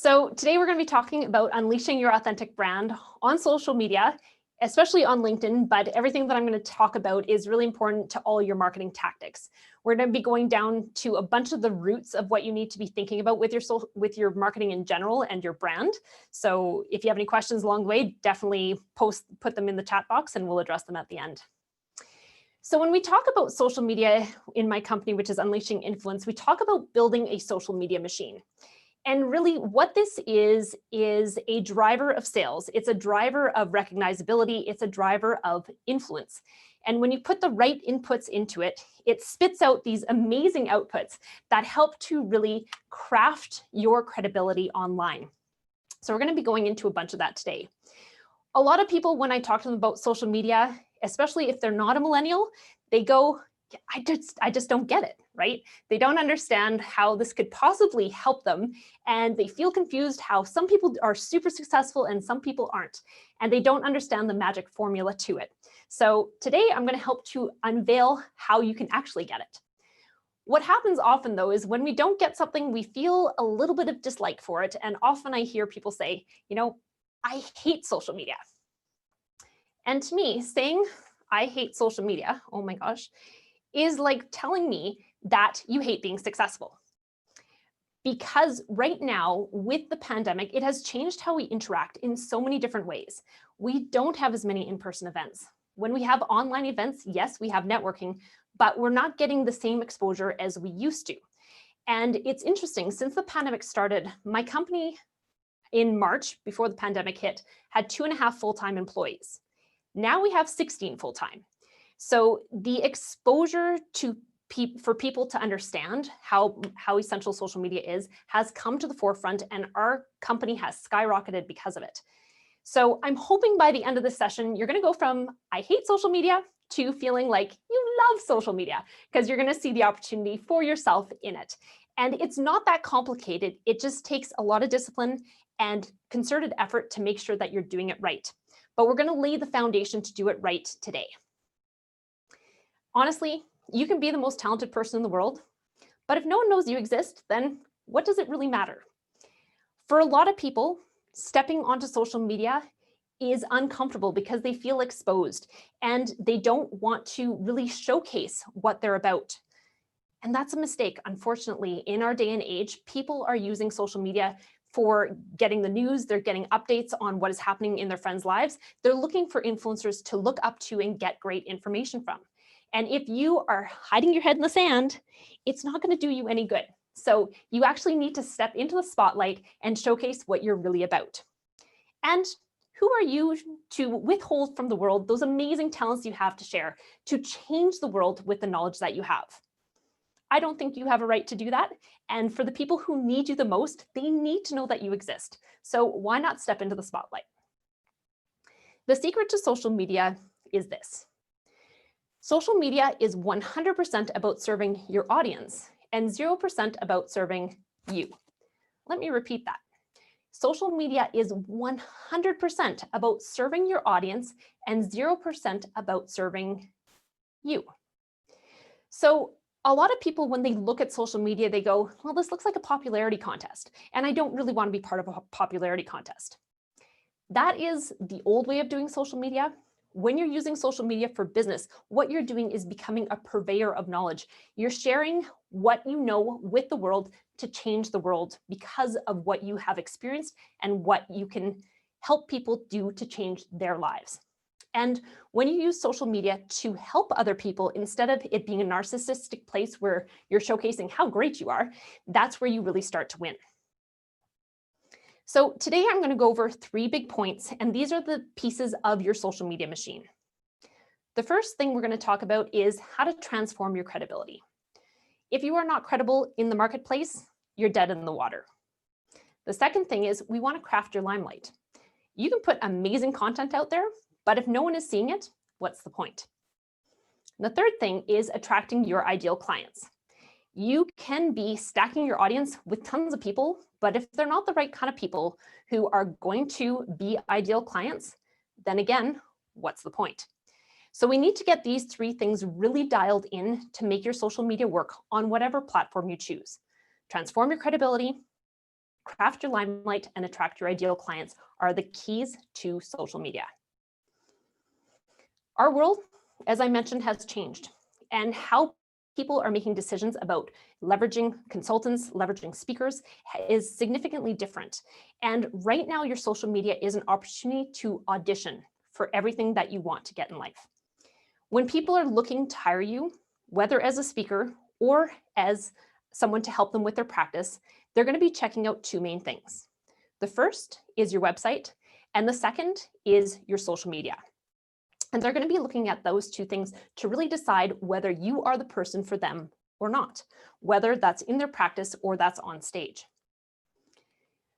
So today we're going to be talking about unleashing your authentic brand on social media, especially on LinkedIn, but everything that I'm going to talk about is really important to all your marketing tactics. We're going to be going down to a bunch of the roots of what you need to be thinking about with your marketing in general and your brand. So if you have any questions along the way, definitely put them in the chat box and we'll address them at the end. So when we talk about social media in my company, which is Unleashing Influence, we talk about building a social media machine. And really what this is a driver of sales. It's a driver of recognizability. It's a driver of influence. And when you put the right inputs into it, it spits out these amazing outputs that help to really craft your credibility online. So we're going to be going into a bunch of that today. A lot of people, when I talk to them about social media, especially if they're not a millennial, they go, I just don't get it, right? They don't understand how this could possibly help them. And they feel confused how some people are super successful and some people aren't. And they don't understand the magic formula to it. So today I'm going to help to unveil how you can actually get it. What happens often though is when we don't get something, we feel a little bit of dislike for it. And often I hear people say, I hate social media. And to me, saying I hate social media, oh my gosh, is like telling me that you hate being successful. Because right now, with the pandemic, it has changed how we interact in so many different ways. We don't have as many in-person events. When we have online events, yes, we have networking, but we're not getting the same exposure as we used to. And it's interesting, since the pandemic started, my company in March, before the pandemic hit, had 2.5 full-time employees. Now we have 16 full-time. So the exposure for people to understand how essential social media is has come to the forefront, and our company has skyrocketed because of it. So I'm hoping by the end of this session, you're going to go from I hate social media to feeling like you love social media, because you're going to see the opportunity for yourself in it. And it's not that complicated. It just takes a lot of discipline and concerted effort to make sure that you're doing it right. But we're going to lay the foundation to do it right today. Honestly, you can be the most talented person in the world, but if no one knows you exist, then what does it really matter? For a lot of people, stepping onto social media is uncomfortable because they feel exposed and they don't want to really showcase what they're about. And that's a mistake. Unfortunately, in our day and age, people are using social media for getting the news. They're getting updates on what is happening in their friends' lives. They're looking for influencers to look up to and get great information from. And if you are hiding your head in the sand, it's not going to do you any good. So you actually need to step into the spotlight and showcase what you're really about. And who are you to withhold from the world those amazing talents you have to share, to change the world with the knowledge that you have? I don't think you have a right to do that. And for the people who need you the most, they need to know that you exist. So why not step into the spotlight? The secret to social media is this. Social media is 100% about serving your audience and 0% about serving you. Let me repeat that. Social media is 100% about serving your audience and 0% about serving you. So a lot of people, when they look at social media, they go, well, this looks like a popularity contest, and I don't really want to be part of a popularity contest. That is the old way of doing social media. When you're using social media for business, what you're doing is becoming a purveyor of knowledge. You're sharing what you know with the world to change the world because of what you have experienced and what you can help people do to change their lives. And when you use social media to help other people, instead of it being a narcissistic place where you're showcasing how great you are, that's where you really start to win. So today I'm going to go over 3 big points, and these are the pieces of your social media machine. The first thing we're going to talk about is how to transform your credibility. If you are not credible in the marketplace, you're dead in the water. The second thing is we want to craft your limelight. You can put amazing content out there, but if no one is seeing it, what's the point? And the third thing is attracting your ideal clients. You can be stacking your audience with tons of people, but if they're not the right kind of people who are going to be ideal clients, then again, what's the point? So we need to get these 3 things really dialed in to make your social media work on whatever platform you choose. Transform your credibility, craft your limelight, and attract your ideal clients are the keys to social media. Our world, as I mentioned, has changed, and how people are making decisions about leveraging consultants, leveraging speakers is significantly different. And right now, your social media is an opportunity to audition for everything that you want to get in life. When people are looking to hire you, whether as a speaker or as someone to help them with their practice, they're going to be checking out two main things. The first is your website, and the second is your social media. And they're going to be looking at those two things to really decide whether you are the person for them or not, whether that's in their practice or that's on stage.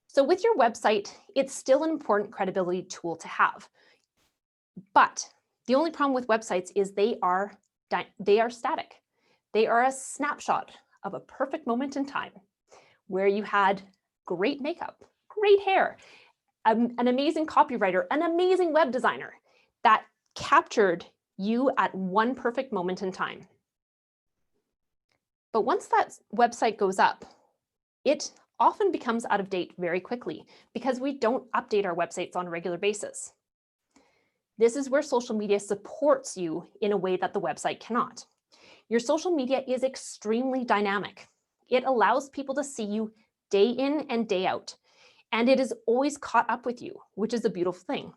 So with your website, it's still an important credibility tool to have. But the only problem with websites is they are static. They are a snapshot of a perfect moment in time where you had great makeup, great hair, an amazing copywriter, an amazing web designer that captured you at one perfect moment in time. But once that website goes up, it often becomes out of date very quickly because we don't update our websites on a regular basis. This is where social media supports you in a way that the website cannot. Your social media is extremely dynamic. It allows people to see you day in and day out, and it is always caught up with you, which is a beautiful thing.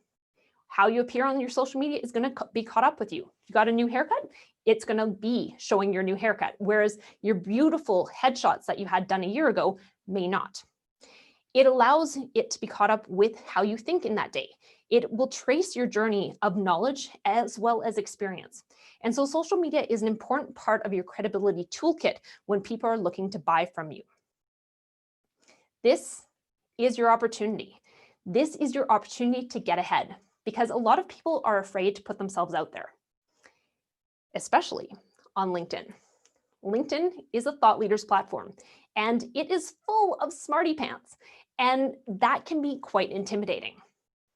How you appear on your social media is going to be caught up with you. If you got a new haircut, it's going to be showing your new haircut, whereas your beautiful headshots that you had done a year ago may not. It allows it to be caught up with how you think in that day. It will trace your journey of knowledge as well as experience. And so social media is an important part of your credibility toolkit when people are looking to buy from you. This is your opportunity. This is your opportunity to get ahead, because a lot of people are afraid to put themselves out there, especially on LinkedIn. LinkedIn is a thought leaders platform, and it is full of smarty pants, and that can be quite intimidating.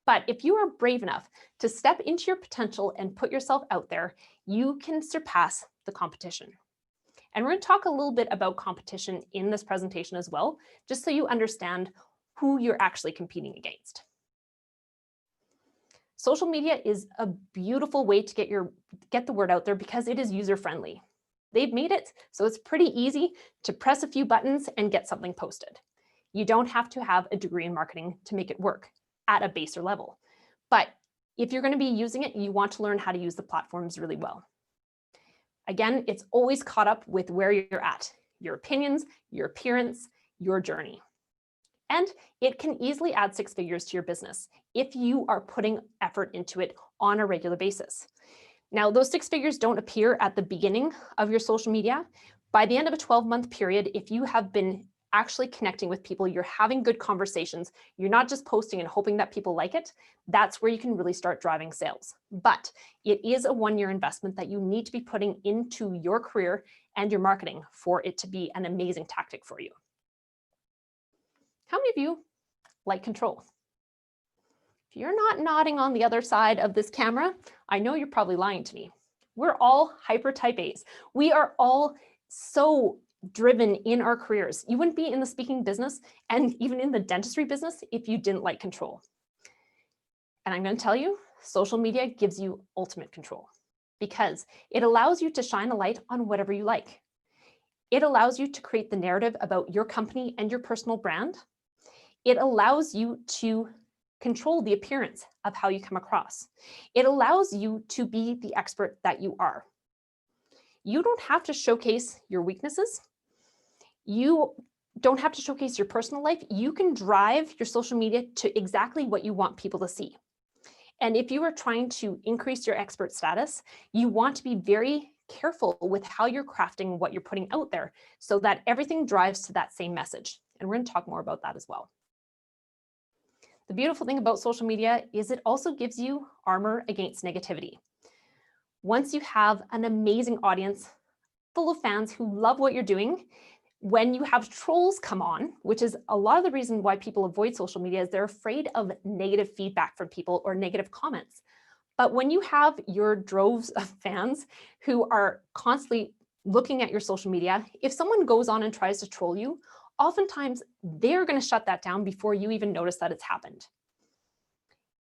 But if you are brave enough to step into your potential and put yourself out there, you can surpass the competition. And we're going to talk a little bit about competition in this presentation as well, just so you understand who you're actually competing against. Social media is a beautiful way to get the word out there because it is user-friendly. They've made it so it's pretty easy to press a few buttons and get something posted. You don't have to have a degree in marketing to make it work at a baser level. But if you're going to be using it, you want to learn how to use the platforms really well. Again, it's always caught up with where you're at, your opinions, your appearance, your journey. And it can easily add 6 figures to your business if you are putting effort into it on a regular basis. Now, those 6 figures don't appear at the beginning of your social media. By the end of a 12-month period, if you have been actually connecting with people, you're having good conversations, you're not just posting and hoping that people like it, that's where you can really start driving sales. But it is a 1-year investment that you need to be putting into your career and your marketing for it to be an amazing tactic for you. How many of you like control? If you're not nodding on the other side of this camera, I know you're probably lying to me. We're all hyper type A's. We are all so driven in our careers. You wouldn't be in the speaking business and even in the dentistry business if you didn't like control. And I'm going to tell you, social media gives you ultimate control because it allows you to shine a light on whatever you like. It allows you to create the narrative about your company and your personal brand. It allows you to control the appearance of how you come across. It allows you to be the expert that you are. You don't have to showcase your weaknesses. You don't have to showcase your personal life. You can drive your social media to exactly what you want people to see. And if you are trying to increase your expert status, you want to be very careful with how you're crafting what you're putting out there so that everything drives to that same message. And we're going to talk more about that as well. The beautiful thing about social media is it also gives you armor against negativity. Once you have an amazing audience full of fans who love what you're doing, when you have trolls come on, which is a lot of the reason why people avoid social media, is they're afraid of negative feedback from people or negative comments. But when you have your droves of fans who are constantly looking at your social media, if someone goes on and tries to troll you, oftentimes they're going to shut that down before you even notice that it's happened.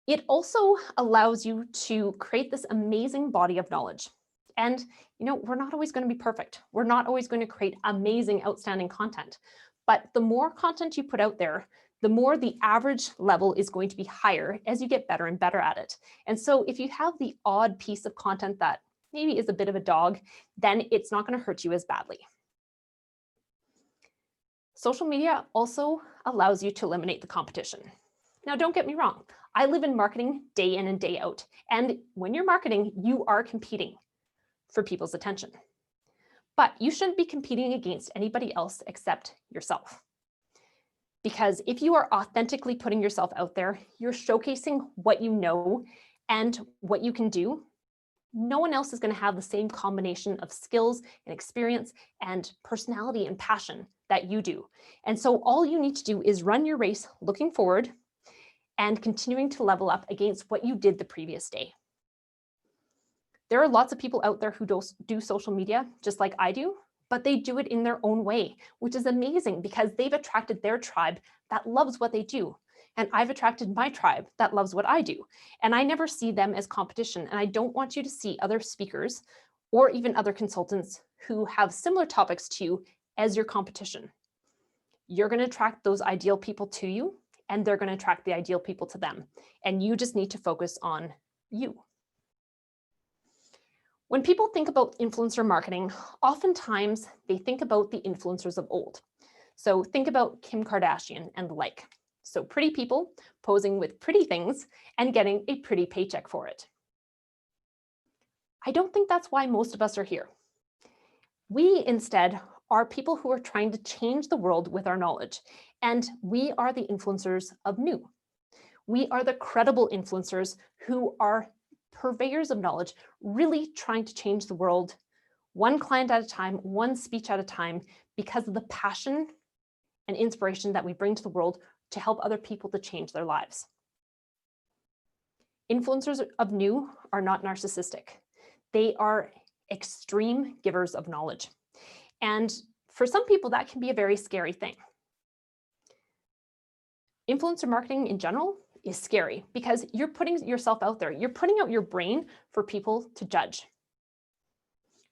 It also allows you to create this amazing body of knowledge. And, we're not always going to be perfect. We're not always going to create amazing, outstanding content. But the more content you put out there, the more the average level is going to be higher as you get better and better at it. And so if you have the odd piece of content that maybe is a bit of a dog, then it's not going to hurt you as badly. Social media also allows you to eliminate the competition. Now, don't get me wrong. I live in marketing day in and day out. And when you're marketing, you are competing for people's attention. But you shouldn't be competing against anybody else except yourself. Because if you are authentically putting yourself out there, you're showcasing what you know and what you can do. No one else is going to have the same combination of skills and experience and personality and passion that you do. And so all you need to do is run your race looking forward and continuing to level up against what you did the previous day. There are lots of people out there who do social media just like I do, but they do it in their own way, which is amazing because they've attracted their tribe that loves what they do. And I've attracted my tribe that loves what I do. And I never see them as competition. And I don't want you to see other speakers or even other consultants who have similar topics to you as your competition. You're going to attract those ideal people to you, and they're going to attract the ideal people to them. And you just need to focus on you. When people think about influencer marketing, oftentimes they think about the influencers of old. So think about Kim Kardashian and the like. So pretty people posing with pretty things and getting a pretty paycheck for it. I don't think that's why most of us are here. We instead are people who are trying to change the world with our knowledge, and we are the influencers of new. We are the credible influencers who are purveyors of knowledge, really trying to change the world one client at a time, one speech at a time, because of the passion and inspiration that we bring to the world to help other people to change their lives. Influencers of new are not narcissistic. They are extreme givers of knowledge. And for some people, that can be a very scary thing. Influencer marketing in general is scary because you're putting yourself out there. You're putting out your brain for people to judge.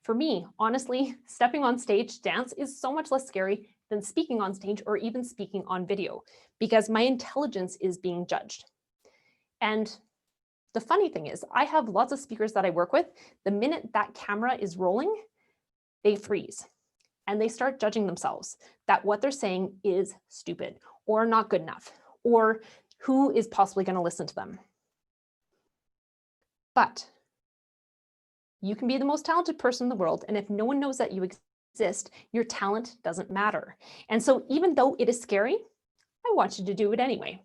For me, honestly, stepping on stage to dance is so much less scary than speaking on stage or even speaking on video because my intelligence is being judged. And the funny thing is, I have lots of speakers that I work with. The minute that camera is rolling, they freeze and they start judging themselves that what they're saying is stupid or not good enough, or who is possibly going to listen to them. But you can be the most talented person in the world, and if no one knows that you exist, your talent doesn't matter. And so even though it is scary, I want you to do it anyway.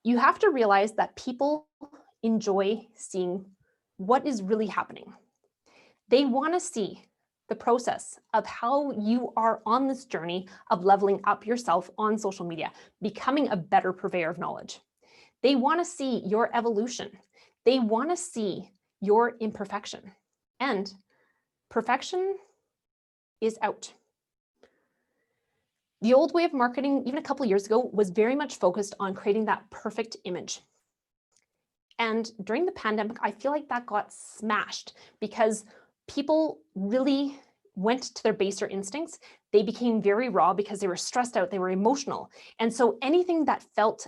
You have to realize that people enjoy seeing what is really happening. They want to see the process of how you are on this journey of leveling up yourself on social media, becoming a better purveyor of knowledge. They want to see your evolution. They want to see your imperfection. And perfection is out. The old way of marketing, even a couple of years ago, was very much focused on creating that perfect image. And during the pandemic, I feel like that got smashed because people really went to their baser instincts. They became very raw because they were stressed out, they were emotional. And so anything that felt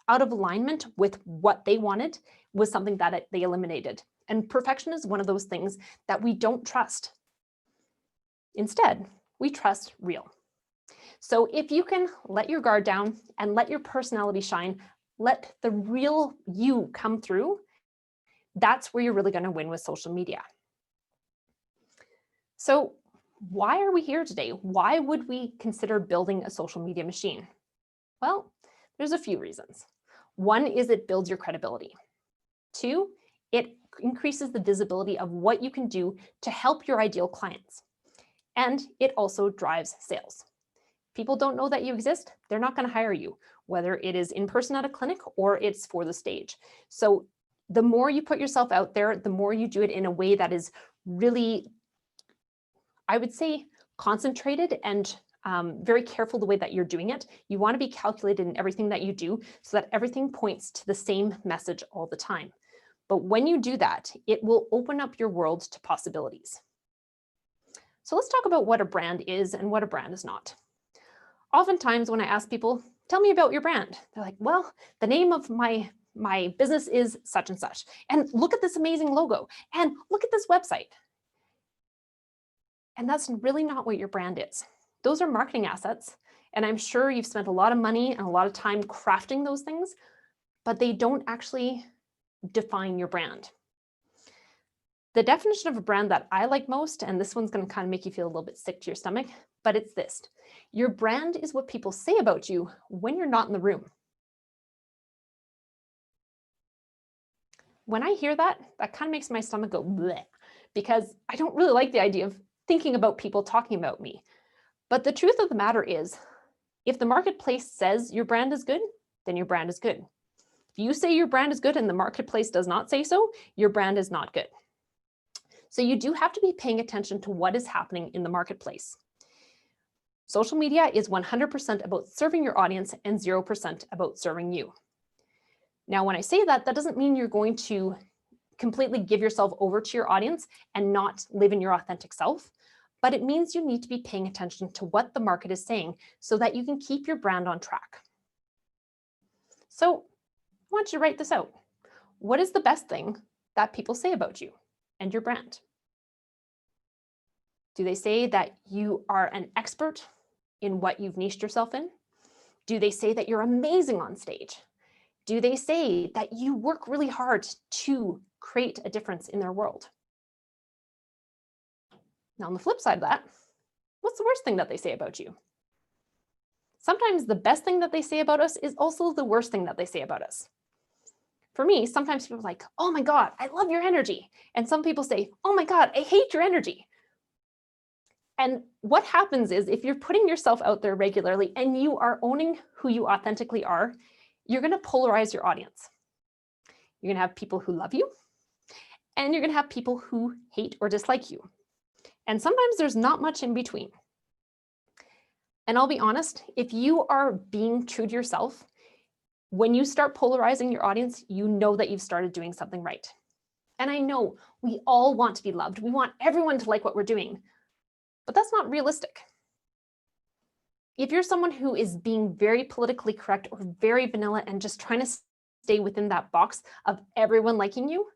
out of alignment with what they wanted was something that they eliminated. And perfection is one of those things that we don't trust. Instead, we trust real. So if you can let your guard down and let your personality shine, let the real you come through, that's where you're really going to win with social media. So why are we here today? Why would we consider building a social media machine? Well, there's a few reasons. One is it builds your credibility. Two, it increases the visibility of what you can do to help your ideal clients. And it also drives sales. People don't know that you exist, they're not going to hire you, whether it is in person at a clinic or it's for the stage. So the more you put yourself out there, the more you do it in a way that is really, I would say, concentrated and very careful the way that you're doing it. You want to be calculated in everything that you do so that everything points to the same message all the time. But when you do that, it will open up your world to possibilities. So let's talk about what a brand is and what a brand is not. Oftentimes when I ask people, tell me about your brand, they're like, well, the name of my business is such and such. And look at this amazing logo. And look at this website. And that's really not what your brand is. Those are marketing assets. And I'm sure you've spent a lot of money and a lot of time crafting those things, but they don't actually define your brand. The definition of a brand that I like most, and this one's going to kind of make you feel a little bit sick to your stomach, but it's this. Your brand is what people say about you when you're not in the room. When I hear that, that kind of makes my stomach go bleh, because I don't really like the idea of thinking about people talking about me. But the truth of the matter is, if the marketplace says your brand is good, then your brand is good. If you say your brand is good and the marketplace does not say so, your brand is not good. So you do have to be paying attention to what is happening in the marketplace. Social media is 100% about serving your audience and 0% about serving you. Now, when I say that, that doesn't mean you're going to completely give yourself over to your audience and not live in your authentic self, but it means you need to be paying attention to what the market is saying so that you can keep your brand on track. So I want you to write this out. What is the best thing that people say about you and your brand? Do they say that you are an expert in what you've niched yourself in? Do they say that you're amazing on stage? Do they say that you work really hard to create a difference in their world? Now, on the flip side of that, what's the worst thing that they say about you? Sometimes the best thing that they say about us is also the worst thing that they say about us. For me, sometimes people are like, oh my God, I love your energy. And some people say, oh my God, I hate your energy. And what happens is if you're putting yourself out there regularly and you are owning who you authentically are, you're going to polarize your audience. You're going to have people who love you, and you're going to have people who hate or dislike you. And sometimes there's not much in between. And I'll be honest, if you are being true to yourself, when you start polarizing your audience, you know that you've started doing something right. And I know we all want to be loved. We want everyone to like what we're doing, but that's not realistic. If you're someone who is being very politically correct or very vanilla and just trying to stay within that box of everyone liking you,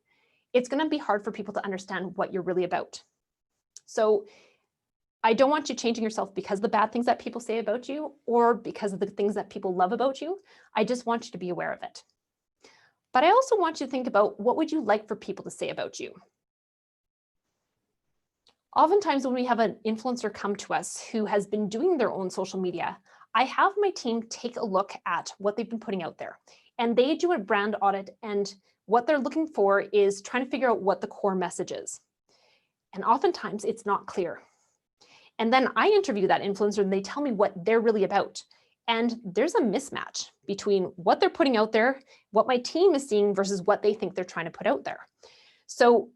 it's going to be hard for people to understand what you're really about. So I don't want you changing yourself because of the bad things that people say about you or because of the things that people love about you. I just want you to be aware of it. But I also want you to think about what would you like for people to say about you? Oftentimes when we have an influencer come to us who has been doing their own social media, I have my team take a look at what they've been putting out there. And they do a brand audit, and what they're looking for is trying to figure out what the core message is. And oftentimes it's not clear. And then I interview that influencer and they tell me what they're really about. And there's a mismatch between what they're putting out there, what my team is seeing versus what they think they're trying to put out there. So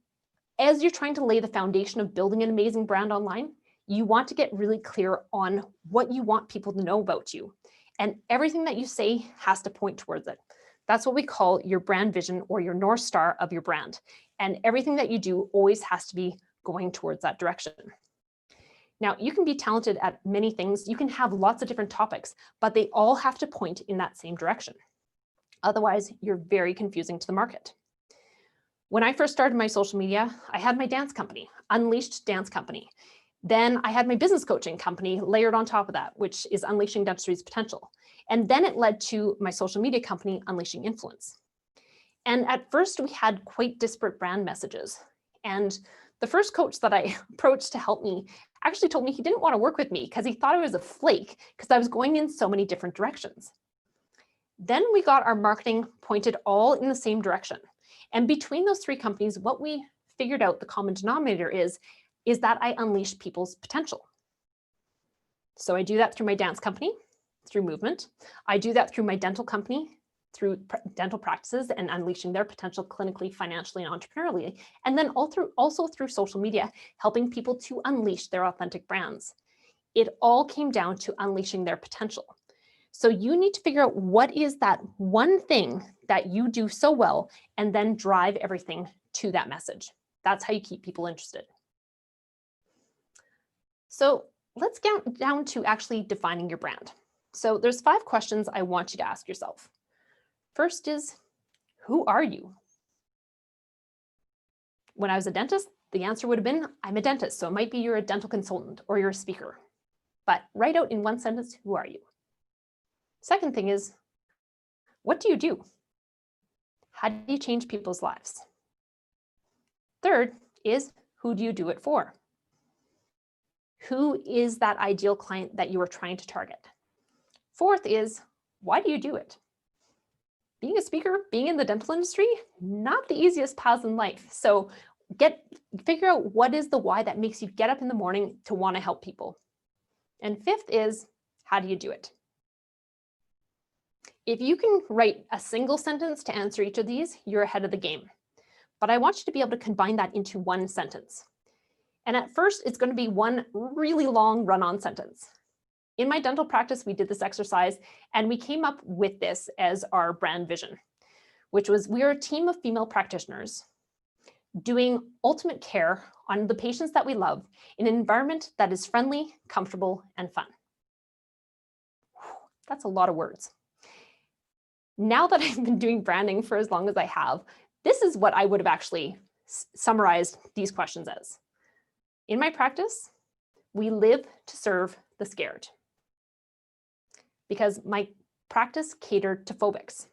as you're trying to lay the foundation of building an amazing brand online, you want to get really clear on what you want people to know about you. And everything that you say has to point towards it. That's what we call your brand vision or your North Star of your brand. And everything that you do always has to be going towards that direction. Now, you can be talented at many things. You can have lots of different topics, but they all have to point in that same direction. Otherwise, you're very confusing to the market. When I first started my social media, I had my dance company, Unleashed Dance Company. Then I had my business coaching company layered on top of that, which is Unleashing Dentistry's Potential. And then it led to my social media company, Unleashing Influence. And at first we had quite disparate brand messages. And the first coach that I approached to help me actually told me he didn't want to work with me because he thought I was a flake because I was going in so many different directions. Then we got our marketing pointed all in the same direction. And between those three companies, what we figured out the common denominator is that I unleash people's potential. So I do that through my dance company, through movement. I do that through my dental company, through dental practices and unleashing their potential clinically, financially, and entrepreneurially. And then also through social media, helping people to unleash their authentic brands. It all came down to unleashing their potential. So you need to figure out what is that one thing that you do so well, and then drive everything to that message. That's how you keep people interested. So let's get down to actually defining your brand. So there's 5 questions I want you to ask yourself. First is, who are you? When I was a dentist, the answer would have been, I'm a dentist. So it might be you're a dental consultant or you're a speaker. But write out in one sentence, who are you? Second thing is, what do you do? How do you change people's lives? Third is, who do you do it for? Who is that ideal client that you are trying to target? Fourth is, why do you do it? Being a speaker, being in the dental industry, not the easiest path in life. So figure out what is the why that makes you get up in the morning to want to help people. And fifth is, how do you do it? If you can write a single sentence to answer each of these, you're ahead of the game. But I want you to be able to combine that into one sentence. And at first, it's going to be one really long run-on sentence. In my dental practice, we did this exercise, and we came up with this as our brand vision, which was, we are a team of female practitioners doing ultimate care on the patients that we love in an environment that is friendly, comfortable, and fun. That's a lot of words. Now that I've been doing branding for as long as I have, this is what I would have actually summarized these questions as. In my practice, we live to serve the scared, because my practice catered to phobics.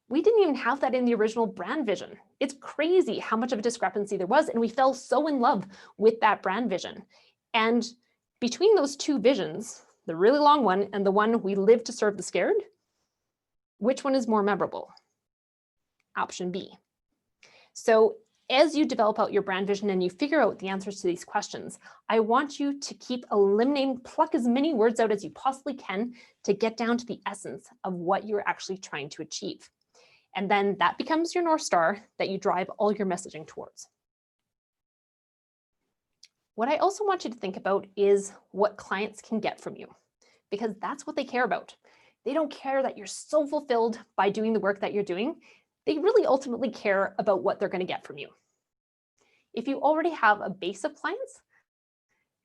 We didn't even have that in the original brand vision. It's crazy how much of a discrepancy there was, and we fell so in love with that brand vision. And between those two visions, the really long one and the one we live to serve the scared, which one is more memorable? Option B. So as you develop out your brand vision and you figure out the answers to these questions, I want you to keep eliminating, pluck as many words out as you possibly can to get down to the essence of what you're actually trying to achieve. And then that becomes your North Star that you drive all your messaging towards. What I also want you to think about is what clients can get from you, because that's what they care about. They don't care that you're so fulfilled by doing the work that you're doing. They really ultimately care about what they're going to get from you. If you already have a base of clients,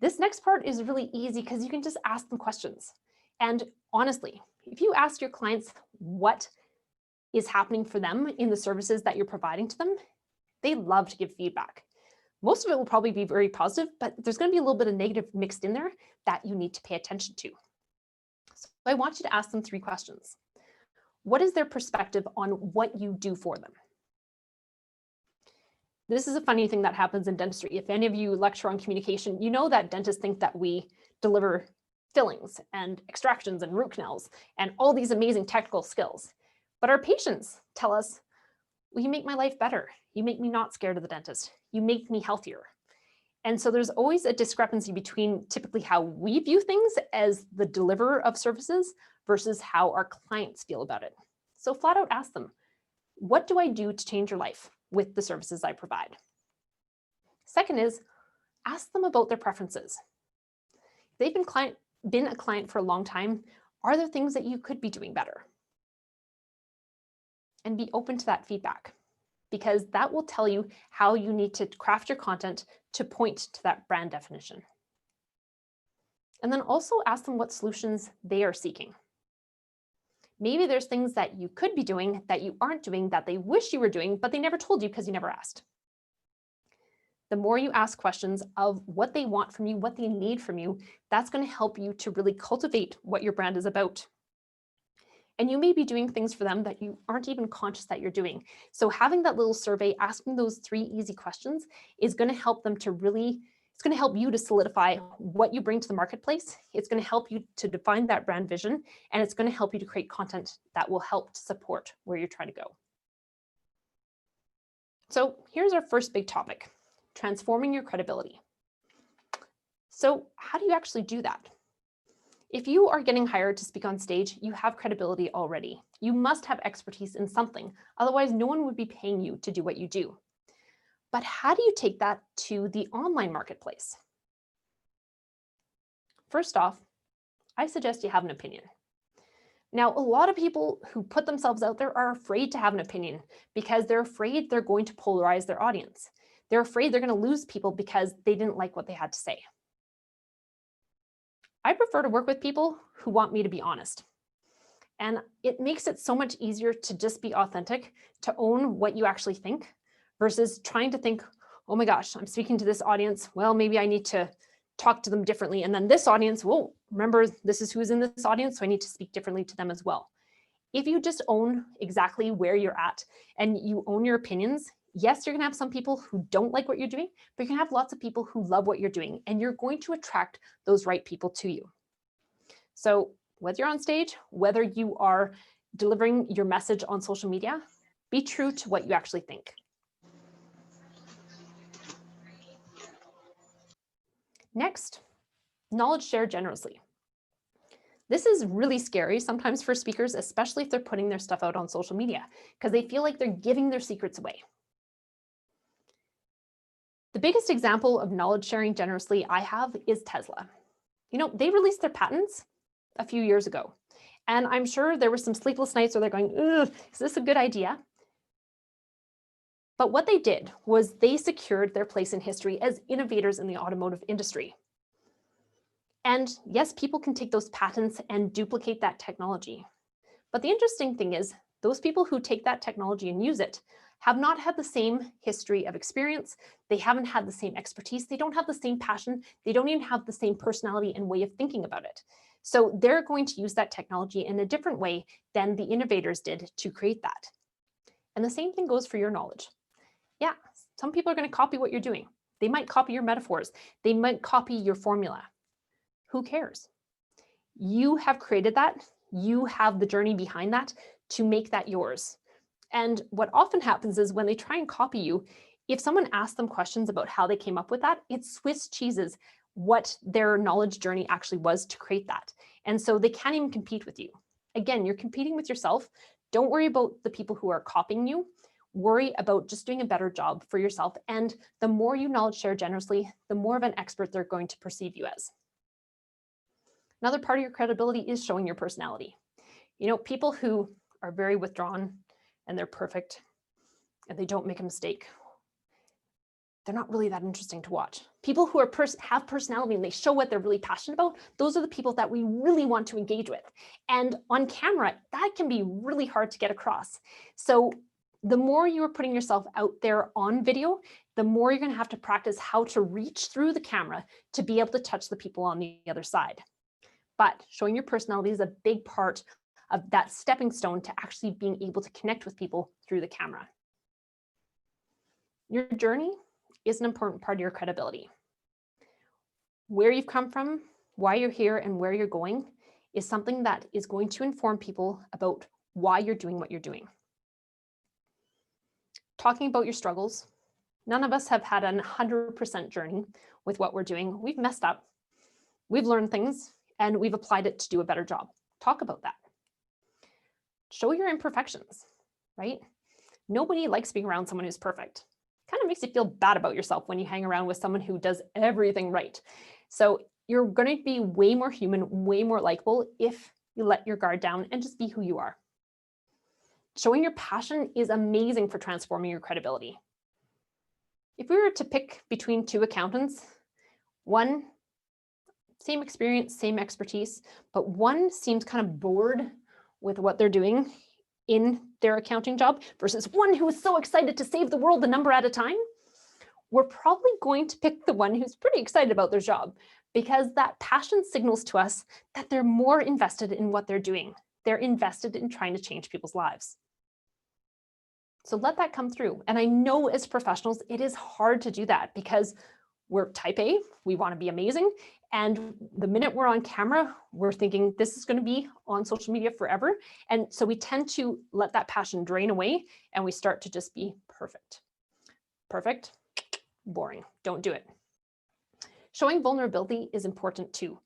this next part is really easy because you can just ask them questions. And honestly, if you ask your clients what is happening for them in the services that you're providing to them, they love to give feedback. Most of it will probably be very positive, but there's going to be a little bit of negative mixed in there that you need to pay attention to. So I want you to ask them 3 questions. What is their perspective on what you do for them? This is a funny thing that happens in dentistry. If any of you lecture on communication, you know that dentists think that we deliver fillings and extractions and root canals and all these amazing technical skills. But our patients tell us, well, you make my life better. You make me not scared of the dentist. You make me healthier. And so there's always a discrepancy between typically how we view things as the deliverer of services versus how our clients feel about it. So flat out ask them, what do I do to change your life with the services I provide? Second is, ask them about their preferences. If they've been a client for a long time, are there things that you could be doing better? And be open to that feedback, because that will tell you how you need to craft your content to point to that brand definition. And then also ask them what solutions they are seeking. Maybe there's things that you could be doing that you aren't doing that they wish you were doing, but they never told you because you never asked. The more you ask questions of what they want from you, what they need from you, that's going to help you to really cultivate what your brand is about. And you may be doing things for them that you aren't even conscious that you're doing. So having that little survey, asking those 3 easy questions is going to help them to really, it's going to help you to solidify what you bring to the marketplace. It's going to help you to define that brand vision, and it's going to help you to create content that will help to support where you're trying to go. So here's our first big topic, transforming your credibility. So how do you actually do that? If you are getting hired to speak on stage, you have credibility already. You must have expertise in something, otherwise no one would be paying you to do what you do. But how do you take that to the online marketplace? First off, I suggest you have an opinion. Now, a lot of people who put themselves out there are afraid to have an opinion because they're afraid they're going to polarize their audience. They're afraid they're going to lose people because they didn't like what they had to say. I prefer to work with people who want me to be honest. And it makes it so much easier to just be authentic, to own what you actually think, versus trying to think, oh my gosh, I'm speaking to this audience. Well, maybe I need to talk to them differently. And then this audience, well, remember, this is who's in this audience, so I need to speak differently to them as well. If you just own exactly where you're at and you own your opinions, yes, you're going to have some people who don't like what you're doing, but you're going to have lots of people who love what you're doing, and you're going to attract those right people to you. So whether you're on stage, whether you are delivering your message on social media, be true to what you actually think. Next, knowledge shared generously. This is really scary sometimes for speakers, especially if they're putting their stuff out on social media, because they feel like they're giving their secrets away. The biggest example of knowledge sharing generously I have is Tesla. You know, they released their patents a few years ago, and I'm sure there were some sleepless nights where they're going, ugh, is this a good idea? But what they did was they secured their place in history as innovators in the automotive industry. And yes, people can take those patents and duplicate that technology. But the interesting thing is, those people who take that technology and use it have not had the same history of experience. They haven't had the same expertise. They don't have the same passion. They don't even have the same personality and way of thinking about it. So they're going to use that technology in a different way than the innovators did to create that. And the same thing goes for your knowledge. Yeah, some people are going to copy what you're doing. They might copy your metaphors. They might copy your formula. Who cares? You have created that. You have the journey behind that to make that yours. And what often happens is when they try and copy you, if someone asks them questions about how they came up with that, it Swiss cheeses what their knowledge journey actually was to create that. And so they can't even compete with you. Again, you're competing with yourself. Don't worry about the people who are copying you. Worry about just doing a better job for yourself. And the more you knowledge share generously, the more of an expert they're going to perceive you as. Another part of your credibility is showing your personality. You know, people who are very withdrawn and they're perfect and they don't make a mistake, they're not really that interesting to watch. People who are have personality and they show what they're really passionate about, those are the people that we really want to engage with. And on camera, that can be really hard to get across. So the more you are putting yourself out there on video, the more you're going to have to practice how to reach through the camera to be able to touch the people on the other side. But showing your personality is a big part of that stepping stone to actually being able to connect with people through the camera. Your journey is an important part of your credibility. Where you've come from, why you're here, and where you're going is something that is going to inform people about why you're doing what you're doing. Talking about your struggles, none of us have had a 100% journey with what we're doing. We've messed up, we've learned things, and we've applied it to do a better job. Talk about that. Show your imperfections, right? Nobody likes being around someone who's perfect. Kind of makes you feel bad about yourself when you hang around with someone who does everything right. So you're going to be way more human, way more likable if you let your guard down and just be who you are. Showing your passion is amazing for transforming your credibility. If we were to pick between two accountants, one, same experience, same expertise, but one seems kind of bored with what they're doing in their accounting job versus one who is so excited to save the world a number at a time, we're probably going to pick the one who's pretty excited about their job because that passion signals to us that they're more invested in what they're doing. They're invested in trying to change people's lives. So let that come through. And I know as professionals, it is hard to do that because we're type A, we want to be amazing. And the minute we're on camera, we're thinking this is going to be on social media forever. And so we tend to let that passion drain away and we start to just be perfect. Perfect, boring, don't do it. Showing vulnerability is important too.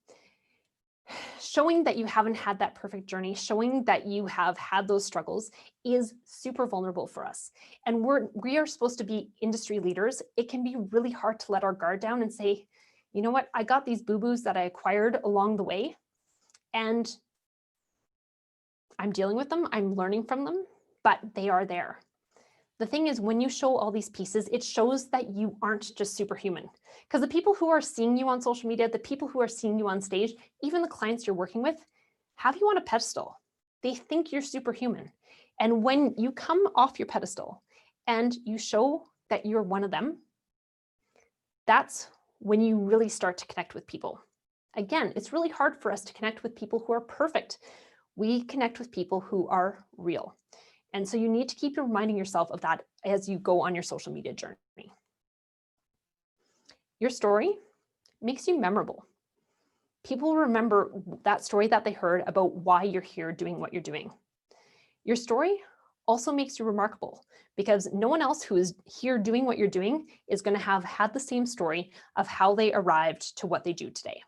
Showing that you haven't had that perfect journey, showing that you have had those struggles is super vulnerable for us. And we are supposed to be industry leaders. It can be really hard to let our guard down and say, You know what? I got these boo-boos that I acquired along the way, and I'm dealing with them, I'm learning from them, but they are there. The thing is, when you show all these pieces, it shows that you aren't just superhuman. Because the people who are seeing you on social media, the people who are seeing you on stage, even the clients you're working with, have you on a pedestal. They think you're superhuman. And when you come off your pedestal and you show that you're one of them, that's when you really start to connect with people. Again, it's really hard for us to connect with people who are perfect. We connect with people who are real. And so you need to keep reminding yourself of that as you go on your social media journey. Your story makes you memorable. People remember that story that they heard about why you're here doing what you're doing. Your story also makes you remarkable because no one else who is here doing what you're doing is going to have had the same story of how they arrived to what they do today.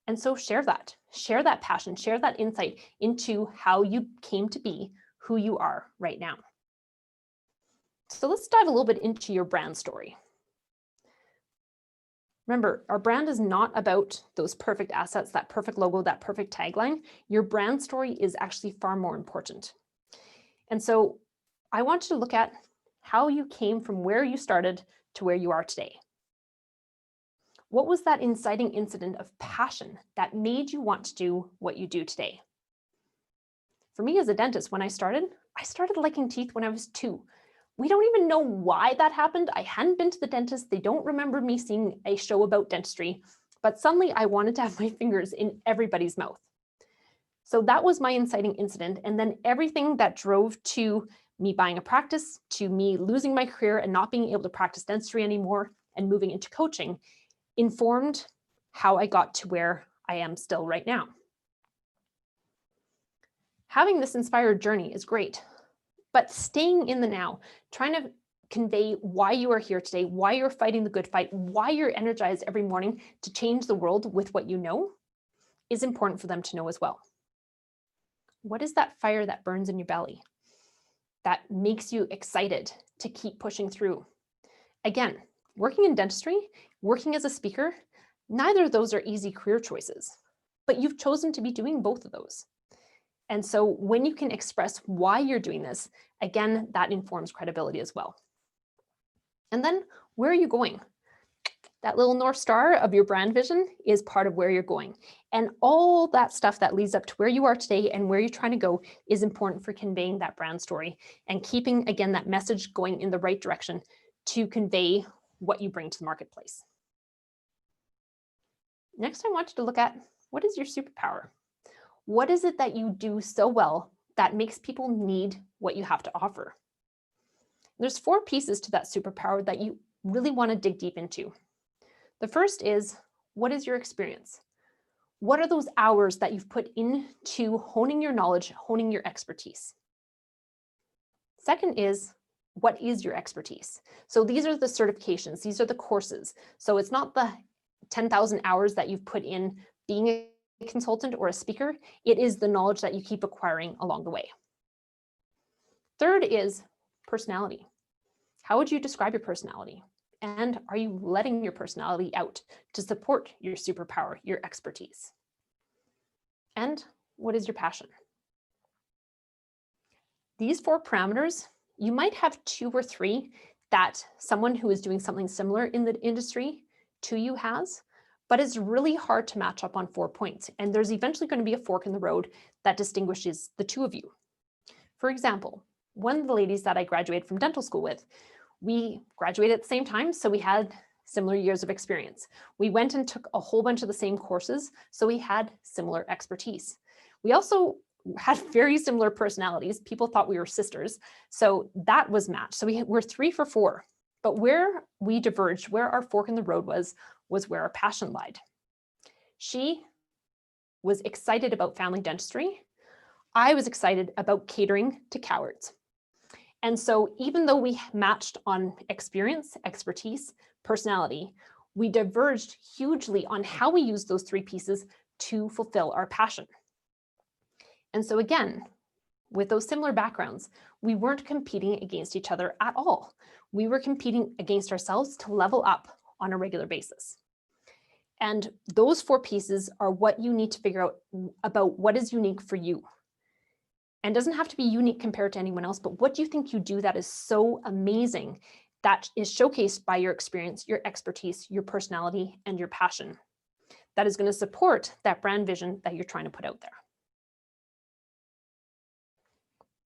And so share that passion, share that insight into how you came to be who you are right now. So let's dive a little bit into your brand story. Remember, our brand is not about those perfect assets, that perfect logo, that perfect tagline. Your brand story is actually far more important. And so I want you to look at how you came from where you started to where you are today. What was that inciting incident of passion that made you want to do what you do today? For me as a dentist, when I started liking teeth when I was 2. We don't even know why that happened. I hadn't been to the dentist. They don't remember me seeing a show about dentistry, but suddenly I wanted to have my fingers in everybody's mouth. So that was my inciting incident. And then everything that drove to me buying a practice, to me losing my career and not being able to practice dentistry anymore and moving into coaching informed how I got to where I am still right now. Having this inspired journey is great, but staying in the now, trying to convey why you are here today, why you're fighting the good fight, why you're energized every morning to change the world with what you know is important for them to know as well. What is that fire that burns in your belly that makes you excited to keep pushing through? Again, working in dentistry, working as a speaker, neither of those are easy career choices, but you've chosen to be doing both of those. And so when you can express why you're doing this, again, that informs credibility as well. And then where are you going? That little North Star of your brand vision is part of where you're going. And all that stuff that leads up to where you are today and where you're trying to go is important for conveying that brand story and keeping, again, that message going in the right direction to convey what you bring to the marketplace. Next, I want you to look at what is your superpower? What is it that you do so well that makes people need what you have to offer? There's 4 pieces to that superpower that you really want to dig deep into. The first is, what is your experience? What are those hours that you've put into honing your knowledge, honing your expertise? Second is, what is your expertise? So these are the certifications, these are the courses. So it's not the 10,000 hours that you've put in being a consultant or a speaker, it is the knowledge that you keep acquiring along the way. Third is personality. How would you describe your personality? And are you letting your personality out to support your superpower, your expertise? And what is your passion? These 4 parameters, you might have 2 or 3 that someone who is doing something similar in the industry to you has, but it's really hard to match up on 4 points. And there's eventually going to be a fork in the road that distinguishes the 2 of you. For example, one of the ladies that I graduated from dental school with, we graduated at the same time, so we had similar years of experience. We went and took a whole bunch of the same courses, so we had similar expertise. We also had very similar personalities. People thought we were sisters, so that was matched. So we're 3 for 4. But where we diverged, where our fork in the road was where our passion lied. She was excited about family dentistry. I was excited about catering to cowards. And so even though we matched on experience, expertise, personality, we diverged hugely on how we use those 3 pieces to fulfill our passion. And so again, with those similar backgrounds, we weren't competing against each other at all. We were competing against ourselves to level up on a regular basis. And those 4 pieces are what you need to figure out about what is unique for you. And doesn't have to be unique compared to anyone else, but what do you think you do that is so amazing that is showcased by your experience, your expertise, your personality, and your passion that is going to support that brand vision that you're trying to put out there.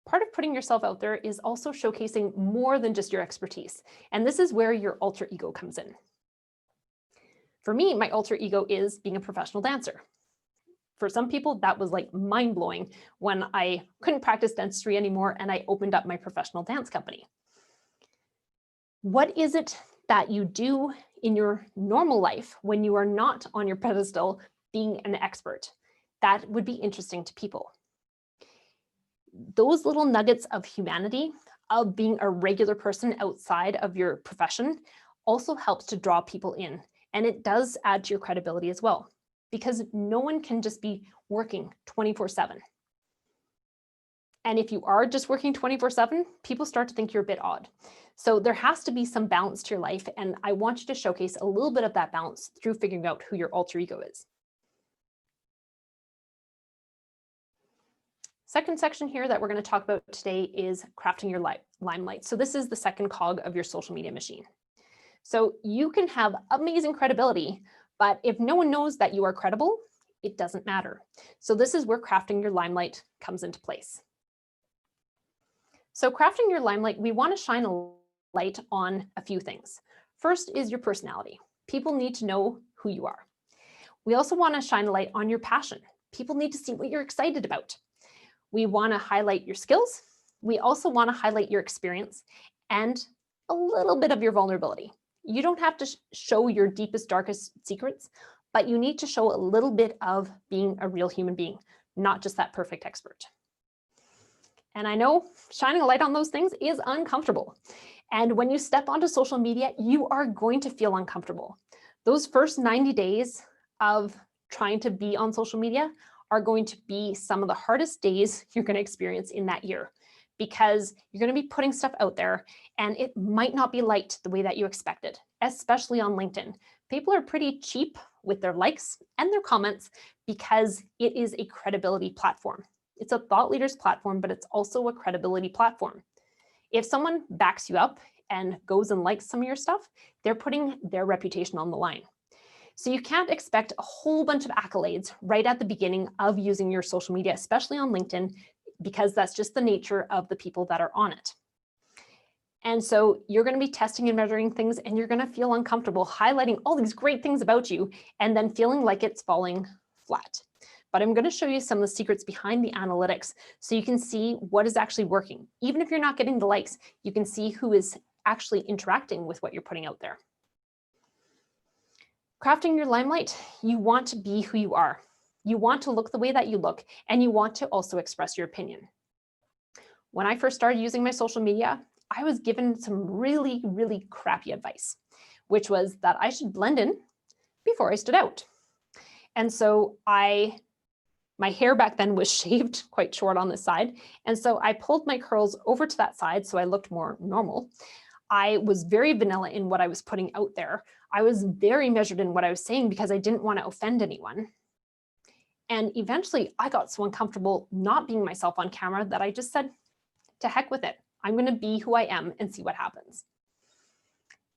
Part of putting yourself out there is also showcasing more than just your expertise. And this is where your alter ego comes in. For me, my alter ego is being a professional dancer. For some people, that was like mind-blowing when I couldn't practice dentistry anymore and I opened up my professional dance company. What is it that you do in your normal life when you are not on your pedestal being an expert? That would be interesting to people. Those little nuggets of humanity, of being a regular person outside of your profession, also helps to draw people in. And it does add to your credibility as well, because no one can just be working 24/7. And if you are just working 24/7, people start to think you're a bit odd. So there has to be some balance to your life. And I want you to showcase a little bit of that balance through figuring out who your alter ego is. Second section here that we're going to talk about today is crafting your limelight. So this is the second cog of your social media machine. So you can have amazing credibility, but if no one knows that you are credible, it doesn't matter. So this is where crafting your limelight comes into place. So crafting your limelight, we want to shine a light on a few things. First is your personality. People need to know who you are. We also want to shine a light on your passion. People need to see what you're excited about. We want to highlight your skills. We also want to highlight your experience and a little bit of your vulnerability. You don't have to show your deepest, darkest secrets, but you need to show a little bit of being a real human being, not just that perfect expert. And I know shining a light on those things is uncomfortable. And when you step onto social media, you are going to feel uncomfortable. Those first 90 days of trying to be on social media are going to be some of the hardest days you're going to experience in that year, because you're going to be putting stuff out there and it might not be liked the way that you expected, especially on LinkedIn. People are pretty cheap with their likes and their comments because it is a credibility platform. It's a thought leaders platform, but it's also a credibility platform. If someone backs you up and goes and likes some of your stuff, they're putting their reputation on the line. So you can't expect a whole bunch of accolades right at the beginning of using your social media, especially on LinkedIn, because that's just the nature of the people that are on it. And so you're going to be testing and measuring things, and you're going to feel uncomfortable highlighting all these great things about you and then feeling like it's falling flat. But I'm going to show you some of the secrets behind the analytics so you can see what is actually working. Even if you're not getting the likes, you can see who is actually interacting with what you're putting out there. Crafting your limelight, you want to be who you are. You want to look the way that you look, and you want to also express your opinion. When I first started using my social media, I was given some really, really crappy advice, which was that I should blend in before I stood out. And so my hair back then was shaved quite short on this side. And so I pulled my curls over to that side so I looked more normal. I was very vanilla in what I was putting out there. I was very measured in what I was saying because I didn't want to offend anyone. And eventually I got so uncomfortable not being myself on camera that I just said, to heck with it. I'm going to be who I am and see what happens.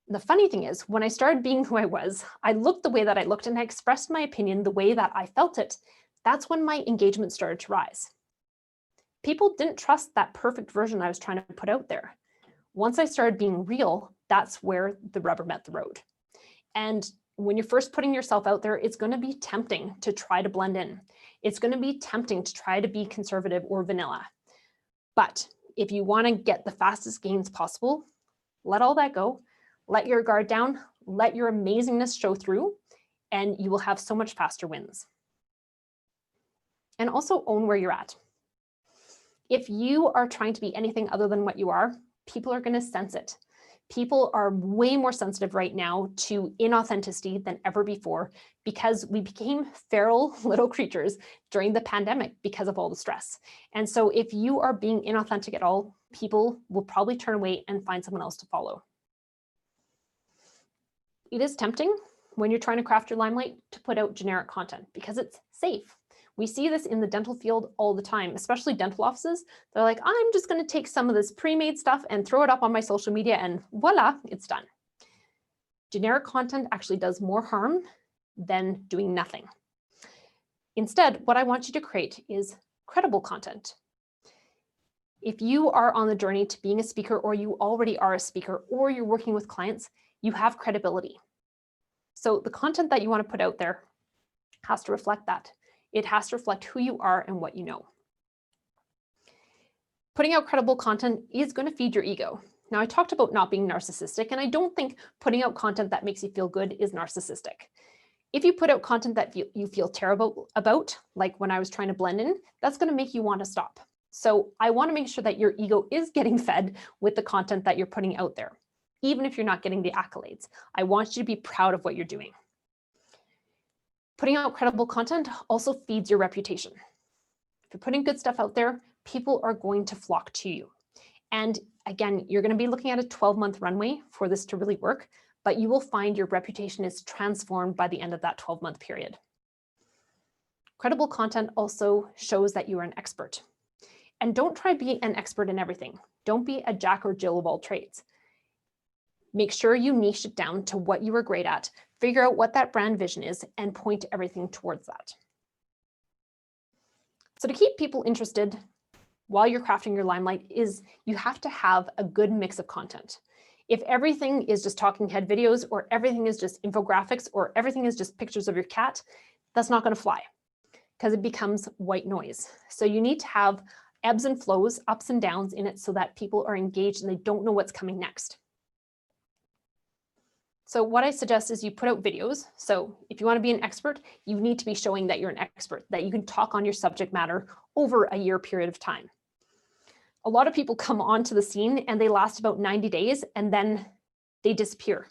The funny thing is, when I started being who I was, I looked the way that I looked and I expressed my opinion the way that I felt it. That's when my engagement started to rise. People didn't trust that perfect version I was trying to put out there. Once I started being real, that's where the rubber met the road. And when you're first putting yourself out there, it's going to be tempting to try to blend in. It's going to be tempting to try to be conservative or vanilla. But if you want to get the fastest gains possible, let all that go. Let your guard down. Let your amazingness show through, and you will have so much faster wins. And also own where you're at. If you are trying to be anything other than what you are, people are going to sense it. People are way more sensitive right now to inauthenticity than ever before because we became feral little creatures during the pandemic because of all the stress. And so if you are being inauthentic at all, people will probably turn away and find someone else to follow. It is tempting, when you're trying to craft your limelight to put out generic content because it's safe. We see this in the dental field all the time, especially dental offices. They're like, I'm just going to take some of this pre-made stuff and throw it up on my social media and voila, it's done. Generic content actually does more harm than doing nothing. Instead, what I want you to create is credible content. If you are on the journey to being a speaker, or you already are a speaker, or you're working with clients, you have credibility. So the content that you want to put out there has to reflect that. It has to reflect who you are and what you know. Putting out credible content is going to feed your ego. Now, I talked about not being narcissistic, and I don't think putting out content that makes you feel good is narcissistic. If you put out content that you feel terrible about, like when I was trying to blend in, that's going to make you want to stop. So I want to make sure that your ego is getting fed with the content that you're putting out there, even if you're not getting the accolades. I want you to be proud of what you're doing. Putting out credible content also feeds your reputation. If you're putting good stuff out there, people are going to flock to you. And again, you're going to be looking at a 12-month runway for this to really work, but you will find your reputation is transformed by the end of that 12-month period. Credible content also shows that you are an expert. And don't try to be an expert in everything. Don't be a Jack or Jill of all trades. Make sure you niche it down to what you are great at, figure out what that brand vision is, and point everything towards that. So to keep people interested while you're crafting your limelight is you have to have a good mix of content. If everything is just talking head videos, or everything is just infographics, or everything is just pictures of your cat, that's not going to fly because it becomes white noise. So you need to have ebbs and flows, ups and downs in it so that people are engaged and they don't know what's coming next. So what I suggest is you put out videos. So if you want to be an expert, you need to be showing that you're an expert, that you can talk on your subject matter over a year period of time. A lot of people come onto the scene and they last about 90 days and then they disappear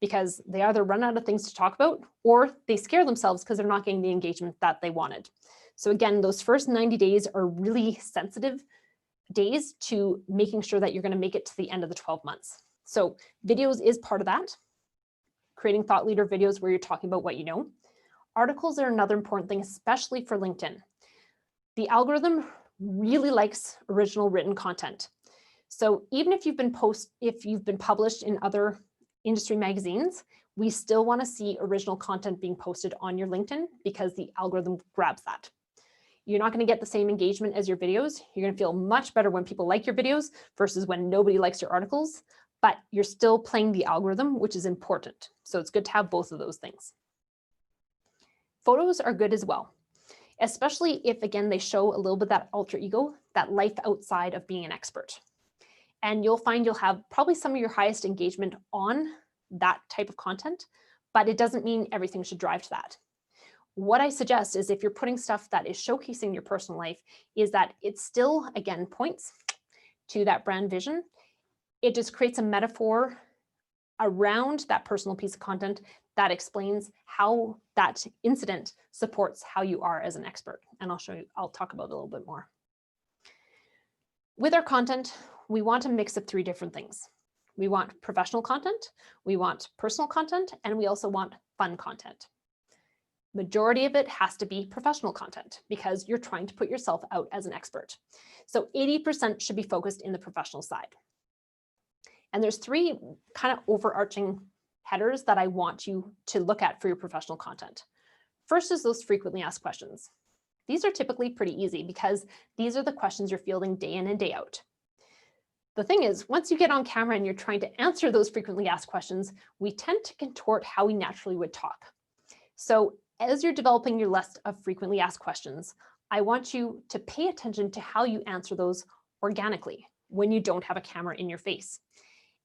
because they either run out of things to talk about or they scare themselves because they're not getting the engagement that they wanted. So again, those first 90 days are really sensitive days to making sure that you're going to make it to the end of the 12 months. So videos is part of that. Creating thought leader videos where you're talking about what you know. Articles are another important thing, especially for LinkedIn. The algorithm really likes original written content. So even if you've been published in other industry magazines, we still want to see original content being posted on your LinkedIn because the algorithm grabs that. You're not going to get the same engagement as your videos. You're going to feel much better when people like your videos versus when nobody likes your articles, but you're still playing the algorithm, which is important. So it's good to have both of those things. Photos are good as well, especially if, again, they show a little bit that alter ego, that life outside of being an expert. And you'll find you'll have probably some of your highest engagement on that type of content, but it doesn't mean everything should drive to that. What I suggest is if you're putting stuff that is showcasing your personal life, is that it still, again, points to that brand vision. It just creates a metaphor around that personal piece of content that explains how that incident supports how you are as an expert. And I'll talk about it a little bit more. With our content, we want a mix of 3 different things. We want professional content, we want personal content, and we also want fun content. Majority of it has to be professional content because you're trying to put yourself out as an expert. So 80% should be focused in the professional side. And there's 3 kind of overarching headers that I want you to look at for your professional content. First is those frequently asked questions. These are typically pretty easy because these are the questions you're fielding day in and day out. The thing is, once you get on camera and you're trying to answer those frequently asked questions, we tend to contort how we naturally would talk. So as you're developing your list of frequently asked questions, I want you to pay attention to how you answer those organically when you don't have a camera in your face.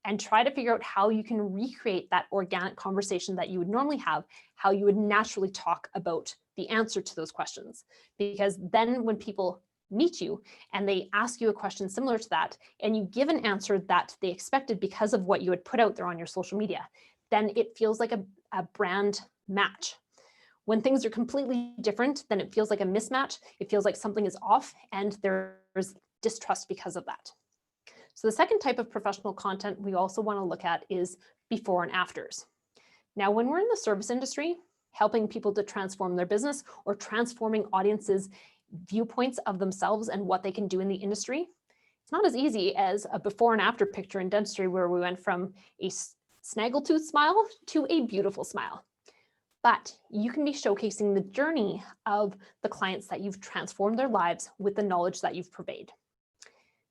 And try to figure out how you can recreate that organic conversation that you would normally have, how you would naturally talk about the answer to those questions. Because then when people meet you and they ask you a question similar to that, and you give an answer that they expected because of what you had put out there on your social media, then it feels like a brand match. When things are completely different, then it feels like a mismatch. It feels like something is off and there's distrust because of that. So the second type of professional content we also want to look at is before and afters. Now, when we're in the service industry, helping people to transform their business or transforming audiences' viewpoints of themselves and what they can do in the industry, it's not as easy as a before and after picture in dentistry where we went from a snaggletooth smile to a beautiful smile. But you can be showcasing the journey of the clients that you've transformed their lives with the knowledge that you've purveyed.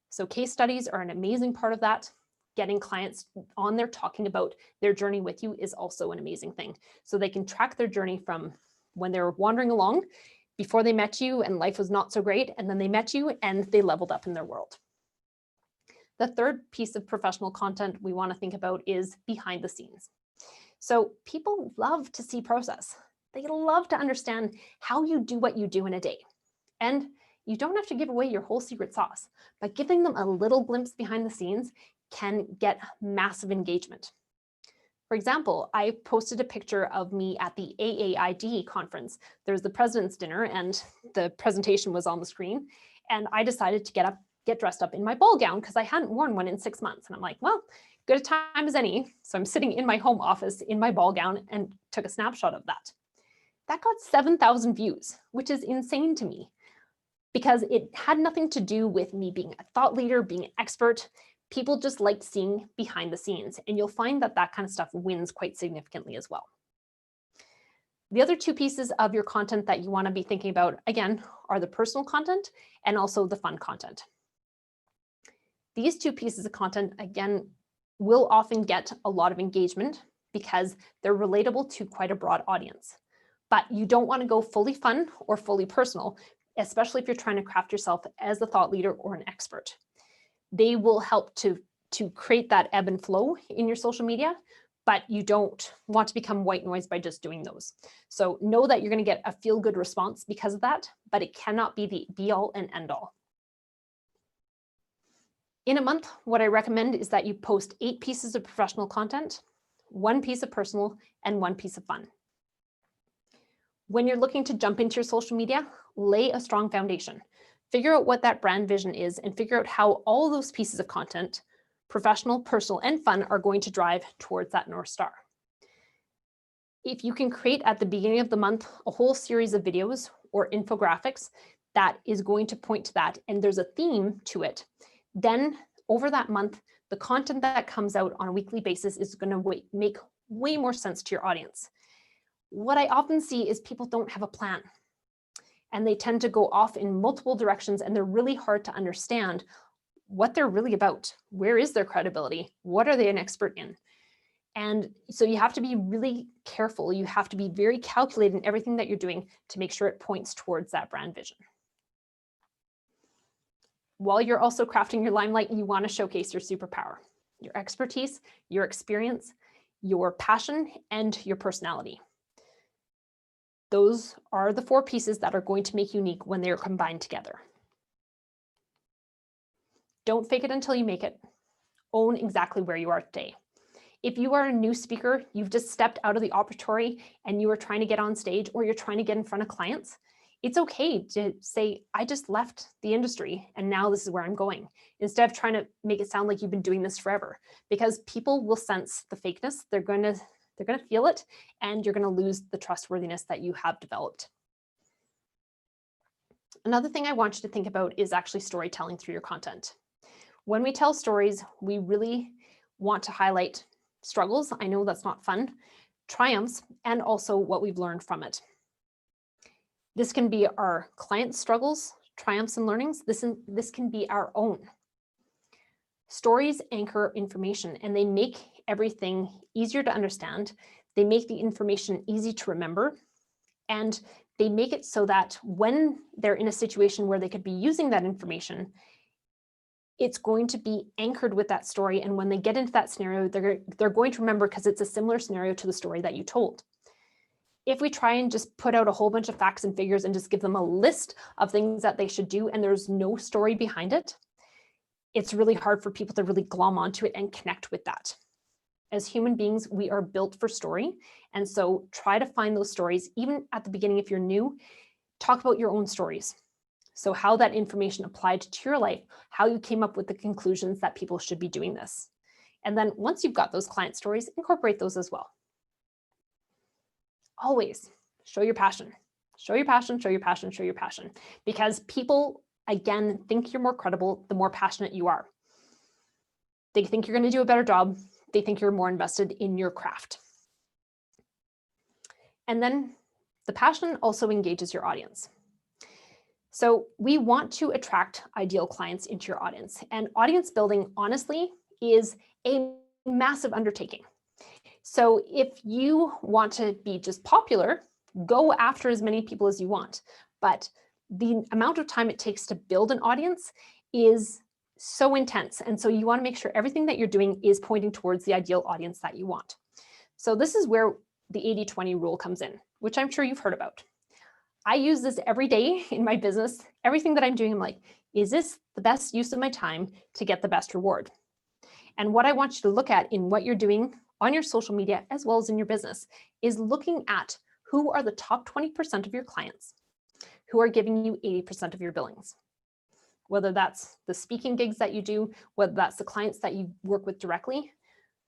So case studies are an amazing part of that. Getting clients on there talking about their journey with you is also an amazing thing. So they can track their journey from when they were wandering along before they met you and life was not so great, and then they met you and they leveled up in their world. The third piece of professional content we want to think about is behind the scenes. So people love to see process. They love to understand how you do what you do in a day. And you don't have to give away your whole secret sauce, but giving them a little glimpse behind the scenes can get massive engagement. For example, I posted a picture of me at the AAID conference. There was the president's dinner and the presentation was on the screen. And I decided to get dressed up in my ball gown because I hadn't worn one in 6 months. And I'm like, well, good a time as any. So I'm sitting in my home office in my ball gown and took a snapshot of that. That got 7,000 views, which is insane to me because it had nothing to do with me being a thought leader, being an expert. People just liked seeing behind the scenes, and you'll find that that kind of stuff wins quite significantly as well. The other two pieces of your content that you want to be thinking about, again, are the personal content and also the fun content. These two pieces of content, again, will often get a lot of engagement because they're relatable to quite a broad audience. But you don't want to go fully fun or fully personal, especially if you're trying to craft yourself as a thought leader or an expert. They will help to create that ebb and flow in your social media, but you don't want to become white noise by just doing those. So know that you're going to get a feel-good response because of that, but it cannot be the be-all and end-all. In a month, what I recommend is that you post 8 pieces of professional content, 1 piece of personal, and 1 piece of fun. When you're looking to jump into your social media, lay a strong foundation. Figure out what that brand vision is and figure out how all those pieces of content, professional, personal, and fun, are going to drive towards that North Star. If you can create at the beginning of the month a whole series of videos or infographics that is going to point to that, and there's a theme to it, then over that month, the content that comes out on a weekly basis is going to make way more sense to your audience. What I often see is people don't have a plan and they tend to go off in multiple directions, and they're really hard to understand what they're really about. Where is their credibility? What are they an expert in? And so you have to be really careful. You have to be very calculated in everything that you're doing to make sure it points towards that brand vision. While you're also crafting your limelight, you want to showcase your superpower, your expertise, your experience, your passion, and your personality. Those are the 4 pieces that are going to make you unique when they're combined together. Don't fake it until you make it. Own exactly where you are today. If you are a new speaker, you've just stepped out of the operatory and you are trying to get on stage or you're trying to get in front of clients, it's okay to say, I just left the industry and now this is where I'm going, instead of trying to make it sound like you've been doing this forever, because people will sense the fakeness. They're going to feel it, and you're going to lose the trustworthiness that you have developed. Another thing I want you to think about is actually storytelling through your content. When we tell stories, we really want to highlight struggles. I know that's not fun, triumphs, and also what we've learned from it. This can be our clients' struggles, triumphs, and learnings. This can be our own. Stories anchor information, and they make everything easier to understand. They make the information easy to remember, and they make it so that when they're in a situation where they could be using that information, it's going to be anchored with that story. And when they get into that scenario, they're going to remember because it's a similar scenario to the story that you told. If we try and just put out a whole bunch of facts and figures and just give them a list of things that they should do, and there's no story behind it, it's really hard for people to really glom onto it and connect with that. As human beings, we are built for story. And so try to find those stories. Even at the beginning, if you're new, talk about your own stories. So how that information applied to your life, how you came up with the conclusions that people should be doing this. And then once you've got those client stories, incorporate those as well. Always show your passion. Show your passion, show your passion, show your passion. Because people, again, think you're more credible the more passionate you are. They think you're going to do a better job. They think you're more invested in your craft. And then the passion also engages your audience. So we want to attract ideal clients into your audience. And audience building, honestly, is a massive undertaking. So if you want to be just popular, go after as many people as you want. But the amount of time it takes to build an audience is so intense. And so you want to make sure everything that you're doing is pointing towards the ideal audience that you want. So this is where the 80-20 rule comes in, which I'm sure you've heard about. I use this every day in my business. Everything that I'm doing, I'm like, is this the best use of my time to get the best reward? And what I want you to look at in what you're doing on your social media, as well as in your business, is looking at who are the top 20% of your clients who are giving you 80% of your billings. Whether that's the speaking gigs that you do, whether that's the clients that you work with directly,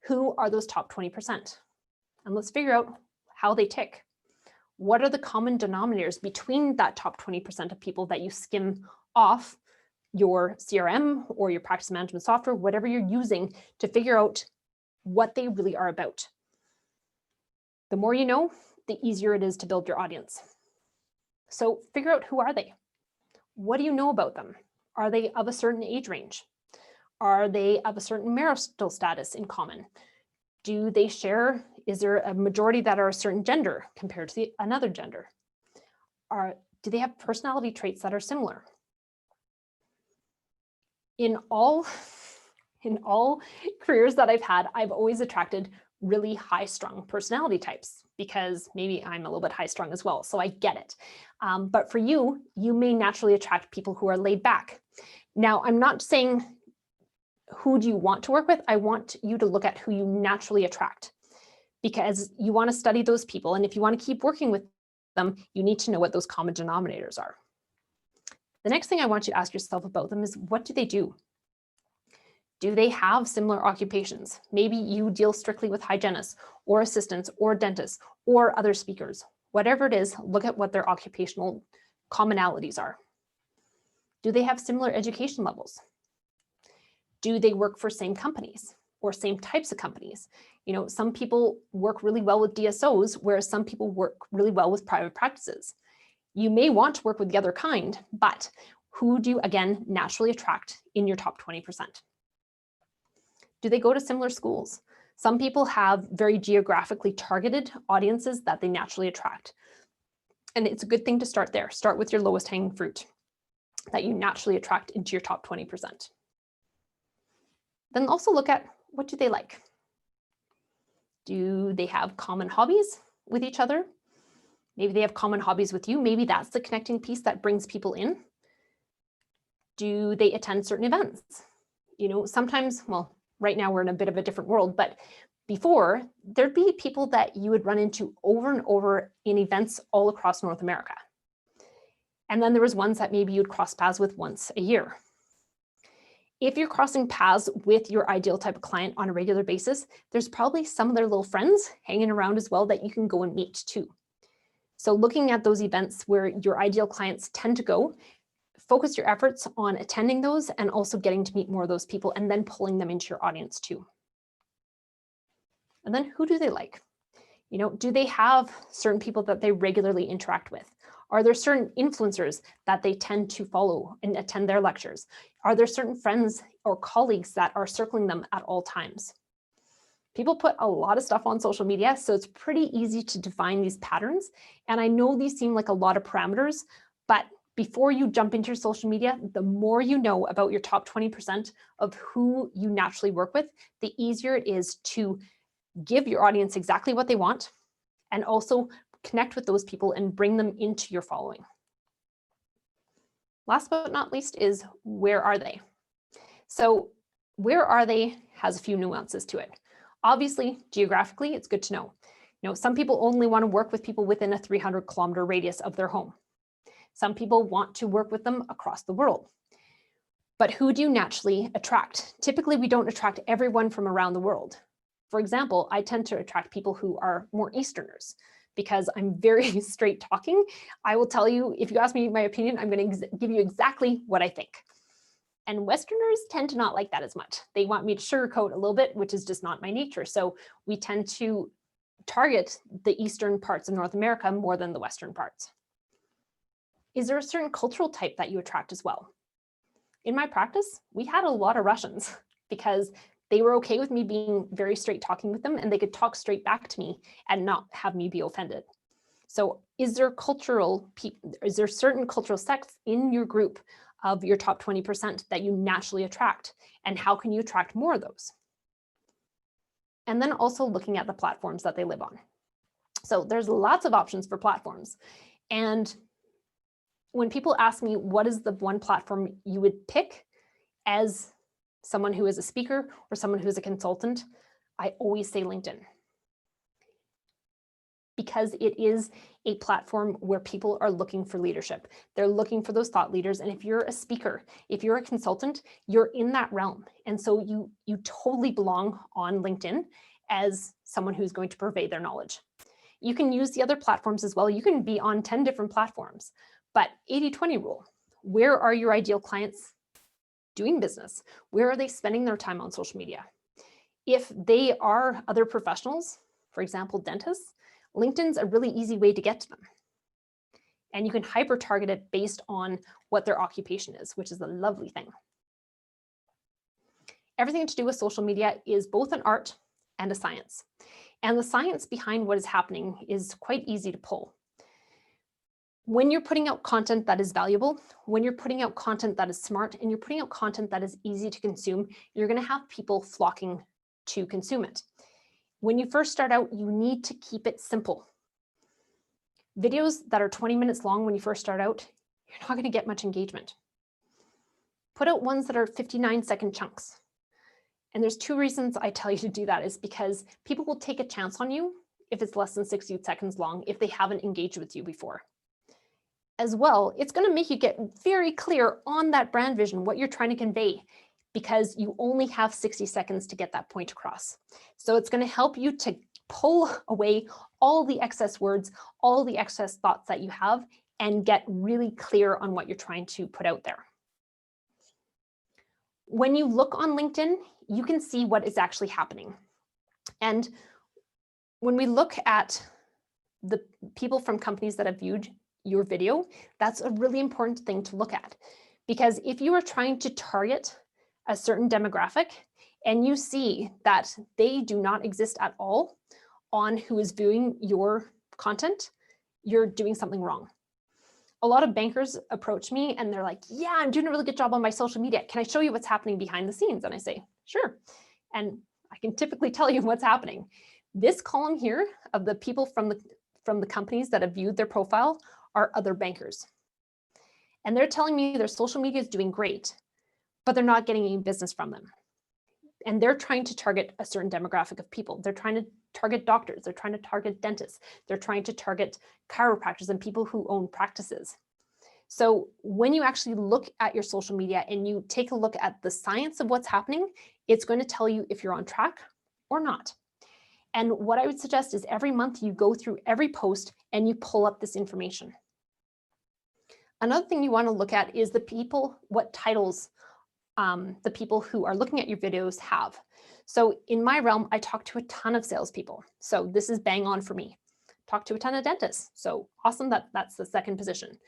who are those top 20%? And let's figure out how they tick. What are the common denominators between that top 20% of people that you skim off your CRM or your practice management software, whatever you're using to figure out what they really are about? The more you know, the easier it is to build your audience. So figure out, who are they? What do you know about them? Are they of a certain age range? Are they of a certain marital status in common? Do they share, is there a majority that are a certain gender compared to another gender? Do they have personality traits that are similar? In all careers that I've had, I've always attracted really high-strung personality types, because maybe I'm a little bit high-strung as well, so I get it. But for you, you may naturally attract people who are laid back. Now, I'm not saying who do you want to work with. I want you to look at who you naturally attract, because you want to study those people. And if you want to keep working with them, you need to know what those common denominators are. The next thing I want you to ask yourself about them is, what do they do? Do they have similar occupations? Maybe you deal strictly with hygienists or assistants or dentists or other speakers. Whatever it is, look at what their occupational commonalities are. Do they have similar education levels? Do they work for same companies or same types of companies? You know, some people work really well with DSOs, whereas some people work really well with private practices. You may want to work with the other kind, but who do you, again, naturally attract in your top 20%? Do they go to similar schools? Some people have very geographically targeted audiences that they naturally attract. And it's a good thing to start there. Start with your lowest hanging fruit that you naturally attract into your top 20%. Then also look at, what do they like? Do they have common hobbies with each other? Maybe they have common hobbies with you. Maybe that's the connecting piece that brings people in. Do they attend certain events? You know, sometimes, well, right now we're in a bit of a different world, but before, there'd be people that you would run into over and over in events all across North America. And then there was ones that maybe you'd cross paths with once a year. If you're crossing paths with your ideal type of client on a regular basis, there's probably some of their little friends hanging around as well that you can go and meet too. So looking at those events where your ideal clients tend to go, focus your efforts on attending those and also getting to meet more of those people, and then pulling them into your audience too. And then, who do they like? You know, do they have certain people that they regularly interact with? Are there certain influencers that they tend to follow and attend their lectures? Are there certain friends or colleagues that are circling them at all times? People put a lot of stuff on social media, so it's pretty easy to define these patterns. And I know these seem like a lot of parameters, but before you jump into your social media, the more you know about your top 20% of who you naturally work with, the easier it is to give your audience exactly what they want, and also connect with those people and bring them into your following. Last but not least is, where are they? So where are they has a few nuances to it. Obviously, geographically, it's good to know. You know, some people only want to work with people within a 300-kilometer radius of their home. Some people want to work with them across the world. But who do you naturally attract? Typically, we don't attract everyone from around the world. For example, I tend to attract people who are more Easterners, because I'm very straight talking. I will tell you, if you ask me my opinion, I'm going to give you exactly what I think. And Westerners tend to not like that as much. They want me to sugarcoat a little bit, which is just not my nature. So we tend to target the eastern parts of North America more than the western parts. Is there a certain cultural type that you attract as well? In my practice, we had a lot of Russians because they were okay with me being very straight talking with them, and they could talk straight back to me and not have me be offended. So is there certain cultural sects in your group of your top 20% that you naturally attract? And how can you attract more of those? And then also looking at the platforms that they live on. So there's lots of options for platforms. And when people ask me, what is the one platform you would pick as someone who is a speaker or someone who is a consultant, I always say LinkedIn. Because it is a platform where people are looking for leadership. They're looking for those thought leaders. And if you're a speaker, if you're a consultant, you're in that realm. And so you totally belong on LinkedIn as someone who's going to purvey their knowledge. You can use the other platforms as well. You can be on 10 different platforms, but 80-20 rule. Where are your ideal clients doing business? Where are they spending their time on social media? If they are other professionals, for example, dentists, LinkedIn's a really easy way to get to them. And you can hyper target it based on what their occupation is, which is a lovely thing. Everything to do with social media is both an art and a science. And the science behind what is happening is quite easy to pull. When you're putting out content that is valuable, when you're putting out content that is smart, and you're putting out content that is easy to consume, you're going to have people flocking to consume it. When you first start out, you need to keep it simple. Videos that are 20 minutes long when you first start out, you're not going to get much engagement. Put out ones that are 59-second chunks. And there's two reasons I tell you to do that is because people will take a chance on you if it's less than 60 seconds long, if they haven't engaged with you before. As well, it's going to make you get very clear on that brand vision, what you're trying to convey, because you only have 60 seconds to get that point across. So it's going to help you to pull away all the excess words, all the excess thoughts that you have, and get really clear on what you're trying to put out there. When you look on LinkedIn, you can see what is actually happening. And when we look at the people from companies that have viewed your video, that's a really important thing to look at. Because if you are trying to target a certain demographic and you see that they do not exist at all on who is viewing your content, you're doing something wrong. A lot of bankers approach me and they're like, yeah, I'm doing a really good job on my social media. Can I show you what's happening behind the scenes? And I say, sure. And I can typically tell you what's happening. This column here of the people from the companies that have viewed their profile are other bankers. And they're telling me their social media is doing great, but they're not getting any business from them. And they're trying to target a certain demographic of people. They're trying to target doctors. They're trying to target dentists. They're trying to target chiropractors and people who own practices. So when you actually look at your social media and you take a look at the science of what's happening, it's going to tell you if you're on track or not. And what I would suggest is every month you go through every post and you pull up this information. Another thing you want to look at is the people, what titles the people who are looking at your videos have. So in my realm, I talk to a ton of salespeople. So this is bang on for me. Talk to a ton of dentists. So awesome that that's the second position.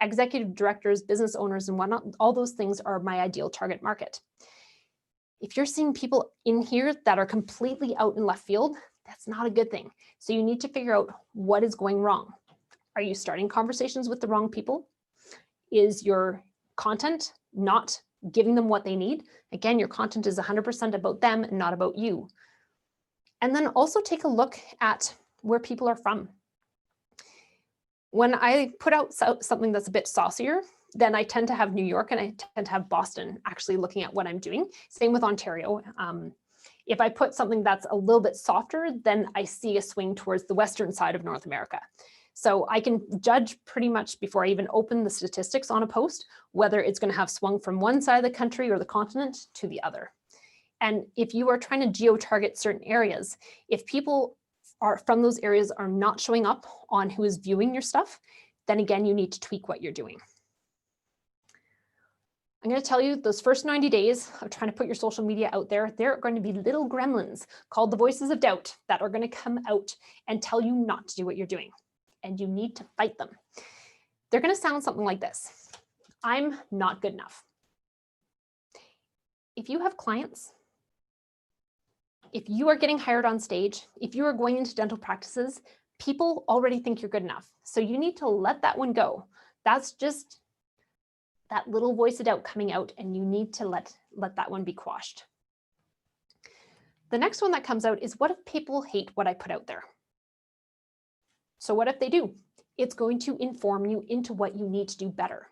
Executive directors, business owners, and whatnot, all those things are my ideal target market. If you're seeing people in here that are completely out in left field, that's not a good thing. So you need to figure out what is going wrong. Are you starting conversations with the wrong people? Is your content not giving them what they need? Again, your content is 100% about them and not about you. And then also take a look at where people are from. When I put out something that's a bit saucier, then I tend to have New York and I tend to have Boston actually looking at what I'm doing. Same with Ontario. If I put something that's a little bit softer, then I see a swing towards the western side of North America. So I can judge pretty much before I even open the statistics on a post, whether it's going to have swung from one side of the country or the continent to the other. And if you are trying to geo-target certain areas, if people from those areas are not showing up on who is viewing your stuff, then again, you need to tweak what you're doing. I'm going to tell you those first 90 days of trying to put your social media out there, there are going to be little gremlins called the voices of doubt that are going to come out and tell you not to do what you're doing. And you need to fight them. They're going to sound something like this. I'm not good enough. If you have clients, if you are getting hired on stage, if you are going into dental practices, people already think you're good enough. So you need to let that one go. That's just that little voice of doubt coming out, and you need to let that one be quashed. The next one that comes out is, what if people hate what I put out there? So what if they do? It's going to inform you into what you need to do better.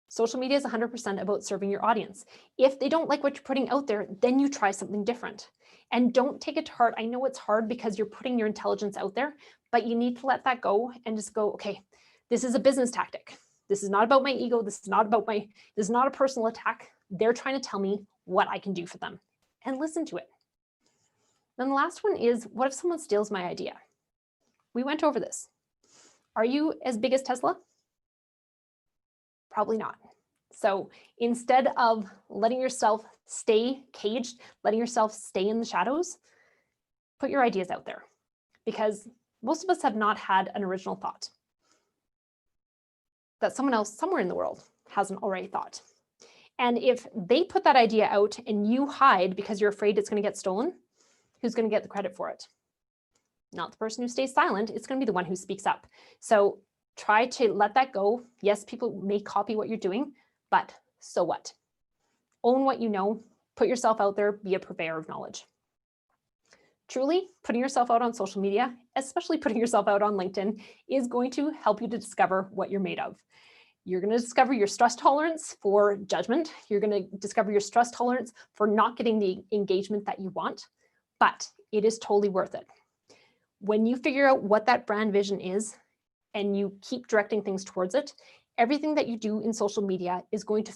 Social media is 100% about serving your audience. If they don't like what you're putting out there, then you try something different. And don't take it to heart. I know it's hard because you're putting your intelligence out there, but you need to let that go and just go, okay, this is a business tactic. This is not about my ego. This is not a personal attack. They're trying to tell me what I can do for them, and listen to it. Then the last one is, what if someone steals my idea? We went over this. Are you as big as Tesla? Probably not. So instead of letting yourself stay caged, letting yourself stay in the shadows, put your ideas out there, because most of us have not had an original thought that someone else somewhere in the world hasn't already thought. And if they put that idea out and you hide because you're afraid it's going to get stolen, who's going to get the credit for it? Not the person who stays silent. It's going to be the one who speaks up. So try to let that go. Yes, people may copy what you're doing, but so what? Own what you know, put yourself out there, be a purveyor of knowledge. Truly, putting yourself out on social media, especially putting yourself out on LinkedIn, is going to help you to discover what you're made of. You're going to discover your stress tolerance for judgment. You're going to discover your stress tolerance for not getting the engagement that you want, but it is totally worth it. When you figure out what that brand vision is and you keep directing things towards it, everything that you do in social media is going to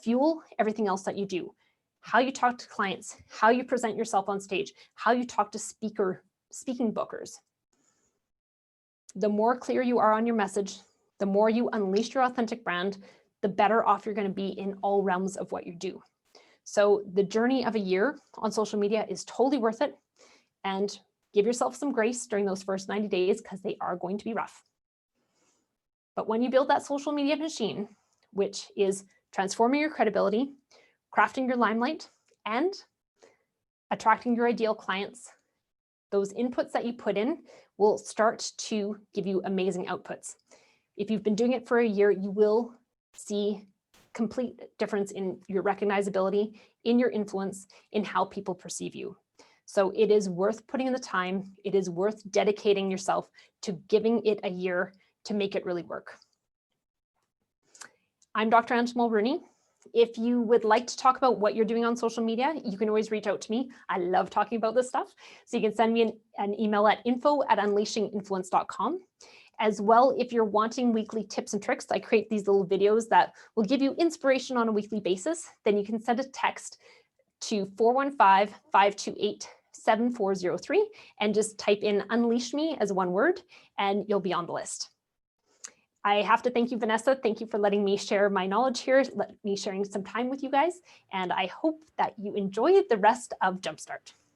fuel everything else that you do. How you talk to clients, how you present yourself on stage, how you talk to speaking bookers. The more clear you are on your message, the more you unleash your authentic brand, the better off you're going to be in all realms of what you do. So the journey of a year on social media is totally worth it, and give yourself some grace during those first 90 days because they are going to be rough. But when you build that social media machine, which is transforming your credibility, crafting your limelight, and attracting your ideal clients, those inputs that you put in will start to give you amazing outputs. If you've been doing it for a year, you will see complete difference in your recognizability, in your influence, in how people perceive you. So it is worth putting in the time. It is worth dedicating yourself to giving it a year to make it really work. I'm Dr. Angela Mulrooney. If you would like to talk about what you're doing on social media, you can always reach out to me. I love talking about this stuff. So you can send me an email at info@unleashinginfluence.com. As well, if you're wanting weekly tips and tricks, I create these little videos that will give you inspiration on a weekly basis. Then you can send a text to 415-528-7403 and just type in "Unleash Me" as one word, and you'll be on the list. I have to thank you, Vanessa. Thank you for letting me share my knowledge here, let me sharing some time with you guys, and I hope that you enjoy the rest of Jumpstart.